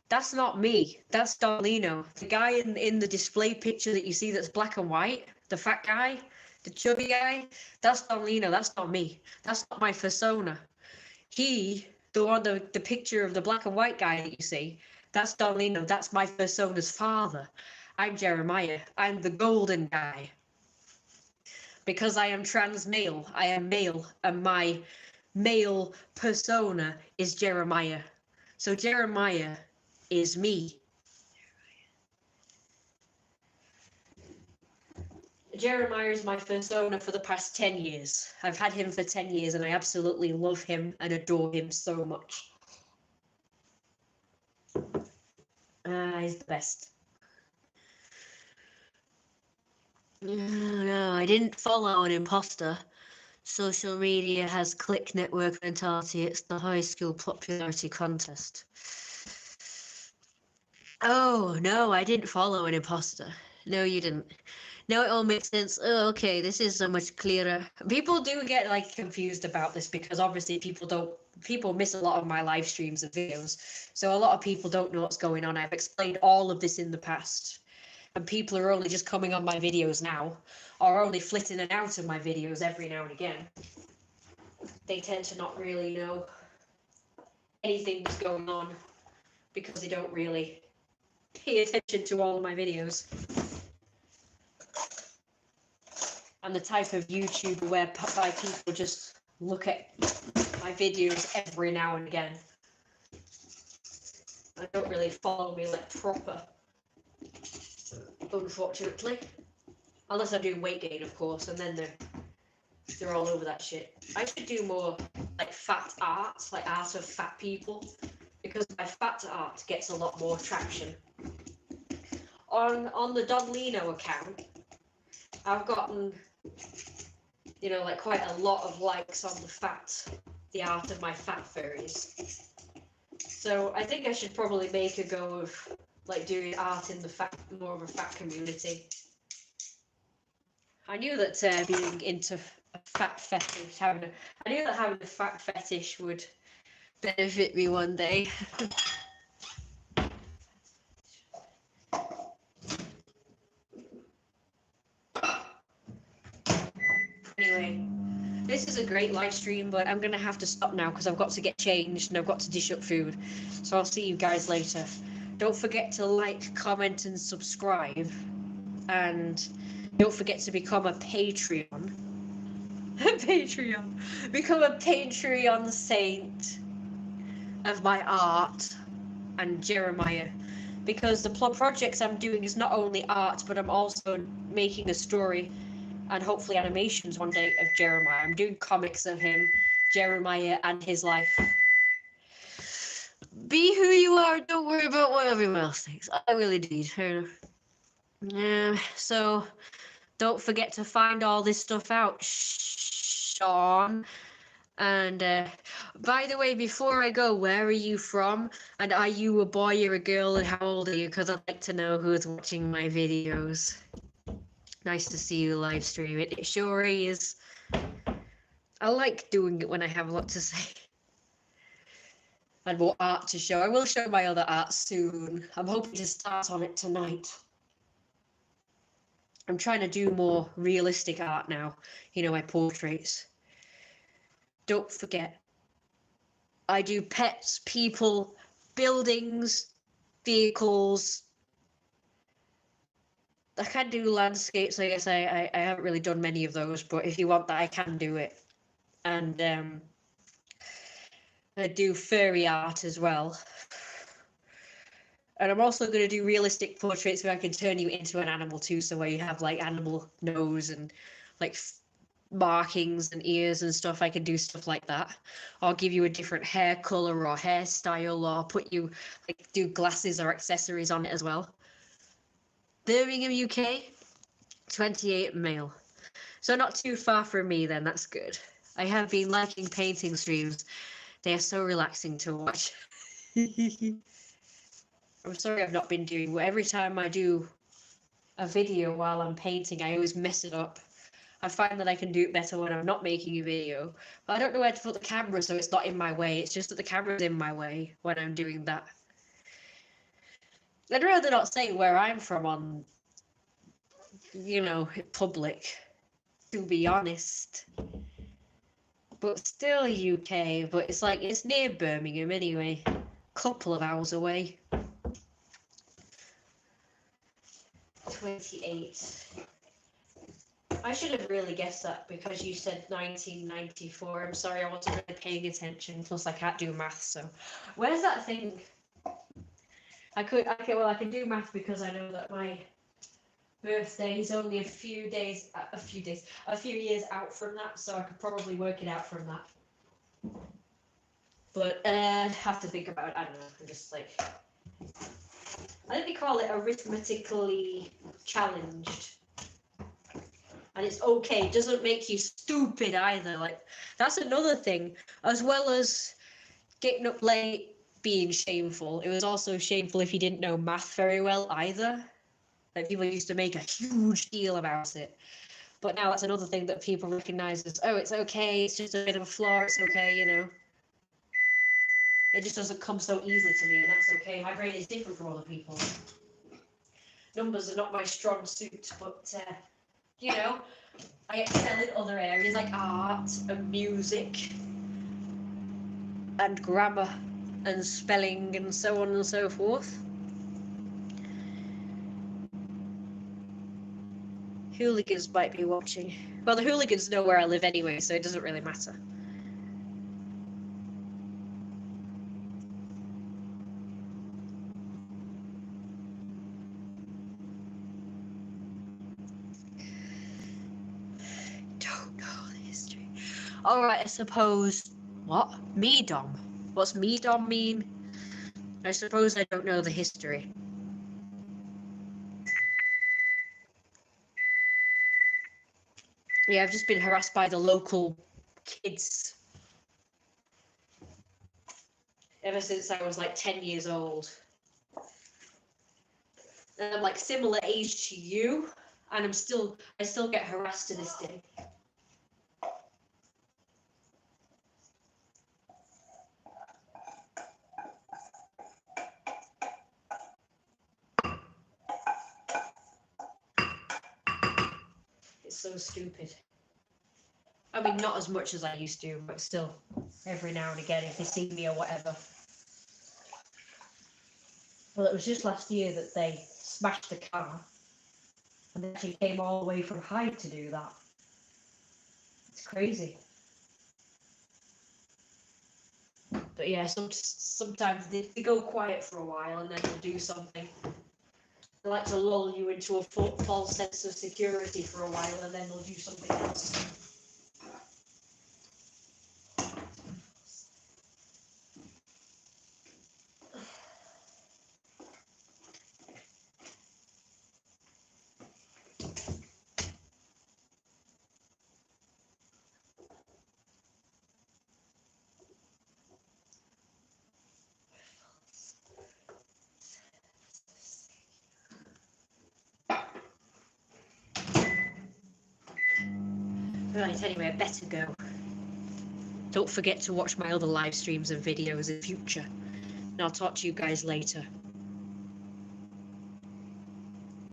That's not me. That's Don Lino. The guy in the display picture that you see that's black and white, the fat guy, the chubby guy, that's Don Lino. That's not me. That's not my persona. The picture of the black and white guy that you see, that's Don Lino. That's my persona's father. I'm Jeremiah. I'm the golden guy. Because I am trans male, I am male, and my male persona is Jeremiah. So Jeremiah is me. Jeremiah is my persona for the past 10 years. I've had him for 10 years and I absolutely love him and adore him so much. He's the best. No, I didn't follow an imposter. Social media has click network mentality. It's the high school popularity contest. Oh, no, I didn't follow an imposter. No, you didn't. Now it all makes sense. Oh, okay, this is so much clearer. People do get like confused about this because obviously people miss a lot of my live streams and videos. So a lot of people don't know what's going on. I've explained all of this in the past. And people are only just coming on my videos now, or only flitting in and out of my videos every now and again. They tend to not really know anything that's going on because they don't really pay attention to all of my videos. I'm the type of YouTuber whereby people just look at my videos every now and again. I don't really follow me like proper. Unfortunately, unless I'm doing weight gain, of course, and then they're all over that shit. I should do more like fat art, like art of fat people, because my fat art gets a lot more traction. On the Don Lino account, I've gotten, you know, like quite a lot of likes on the art of my fat furries. So I think I should probably make a go of like doing art in more of a fat community. I knew that being into a fat fetish, I knew that having a fat fetish would benefit me one day. Anyway, this is a great live stream, but I'm gonna have to stop now because I've got to get changed and I've got to dish up food. So I'll see you guys later. Don't forget to like, comment, and subscribe. And don't forget to become a Patreon. Become a Patreon saint of my art and Jeremiah. Because the projects I'm doing is not only art, but I'm also making a story and hopefully animations one day of Jeremiah. I'm doing comics of him, Jeremiah, and his life. Be who you are, don't worry about what everyone else thinks. I really did. So don't forget to find all this stuff out, Sean. And by the way, before I go, where are you from? And are you a boy or a girl? And how old are you? Because I'd like to know who's watching my videos. Nice to see you live stream. It sure is. I like doing it when I have a lot to say. And more art to show. I will show my other art soon. I'm hoping to start on it tonight. I'm trying to do more realistic art now. You know, my portraits. Don't forget, I do pets, people, buildings, vehicles. I can do landscapes. I guess I haven't really done many of those, but if you want that, I can do it. and I do furry art as well. And I'm also going to do realistic portraits where I can turn you into an animal too, so where you have like animal nose and like markings and ears and stuff. I can do stuff like that. I'll give you a different hair color or hairstyle, or put you like do glasses or accessories on it as well. Birmingham, UK, 28 male. So not too far from me then, that's good. I have been liking painting streams. They are so relaxing to watch. I'm sorry I've not been doing, but every time I do a video while I'm painting, I always mess it up. I find that I can do it better when I'm not making a video, but I don't know where to put the camera so it's not in my way. It's just that the camera's in my way when I'm doing that. I'd rather not say where I'm from on, you know, public, to be honest. But still UK, but it's like, it's near Birmingham anyway. Couple of hours away. 28. I should have really guessed that because you said 1994. I'm sorry, I wasn't really paying attention. Plus, I can't do math. So, where's that thing? I can do math because I know that my birthday is only a few years out from that. So I could probably work it out from that. But I'd have to think about it. I don't know. I'm just like, I think they call it arithmetically challenged. And it's okay. It doesn't make you stupid either. Like, that's another thing. As well as getting up late being shameful, it was also shameful if you didn't know math very well either. Like, people used to make a huge deal about it. But now that's another thing that people recognise as, oh, it's okay, it's just a bit of a flaw, it's okay, you know. It just doesn't come so easily to me, and that's okay. My brain is different from other people. Numbers are not my strong suit, but, you know, I excel in other areas like art and music and grammar and spelling and so on and so forth. Hooligans might be watching. Well, the hooligans know where I live anyway, so it doesn't really matter. Don't know the history. Alright, I suppose... What? Medom? What's Medom mean? I suppose I don't know the history. Yeah, I've just been harassed by the local kids ever since I was like 10 years old. And I'm like similar age to you, and I still get harassed to this day. It's so stupid. I mean, not as much as I used to, but still, every now and again, if they see me or whatever. Well, it was just last year that they smashed the car, and they actually came all the way from Hyde to do that. It's crazy. But yeah, sometimes they go quiet for a while and then they'll do something. They like to lull you into a false sense of security for a while, and then they'll do something else. Right, anyway, I better go. Don't forget to watch my other live streams and videos in future. And I'll talk to you guys later.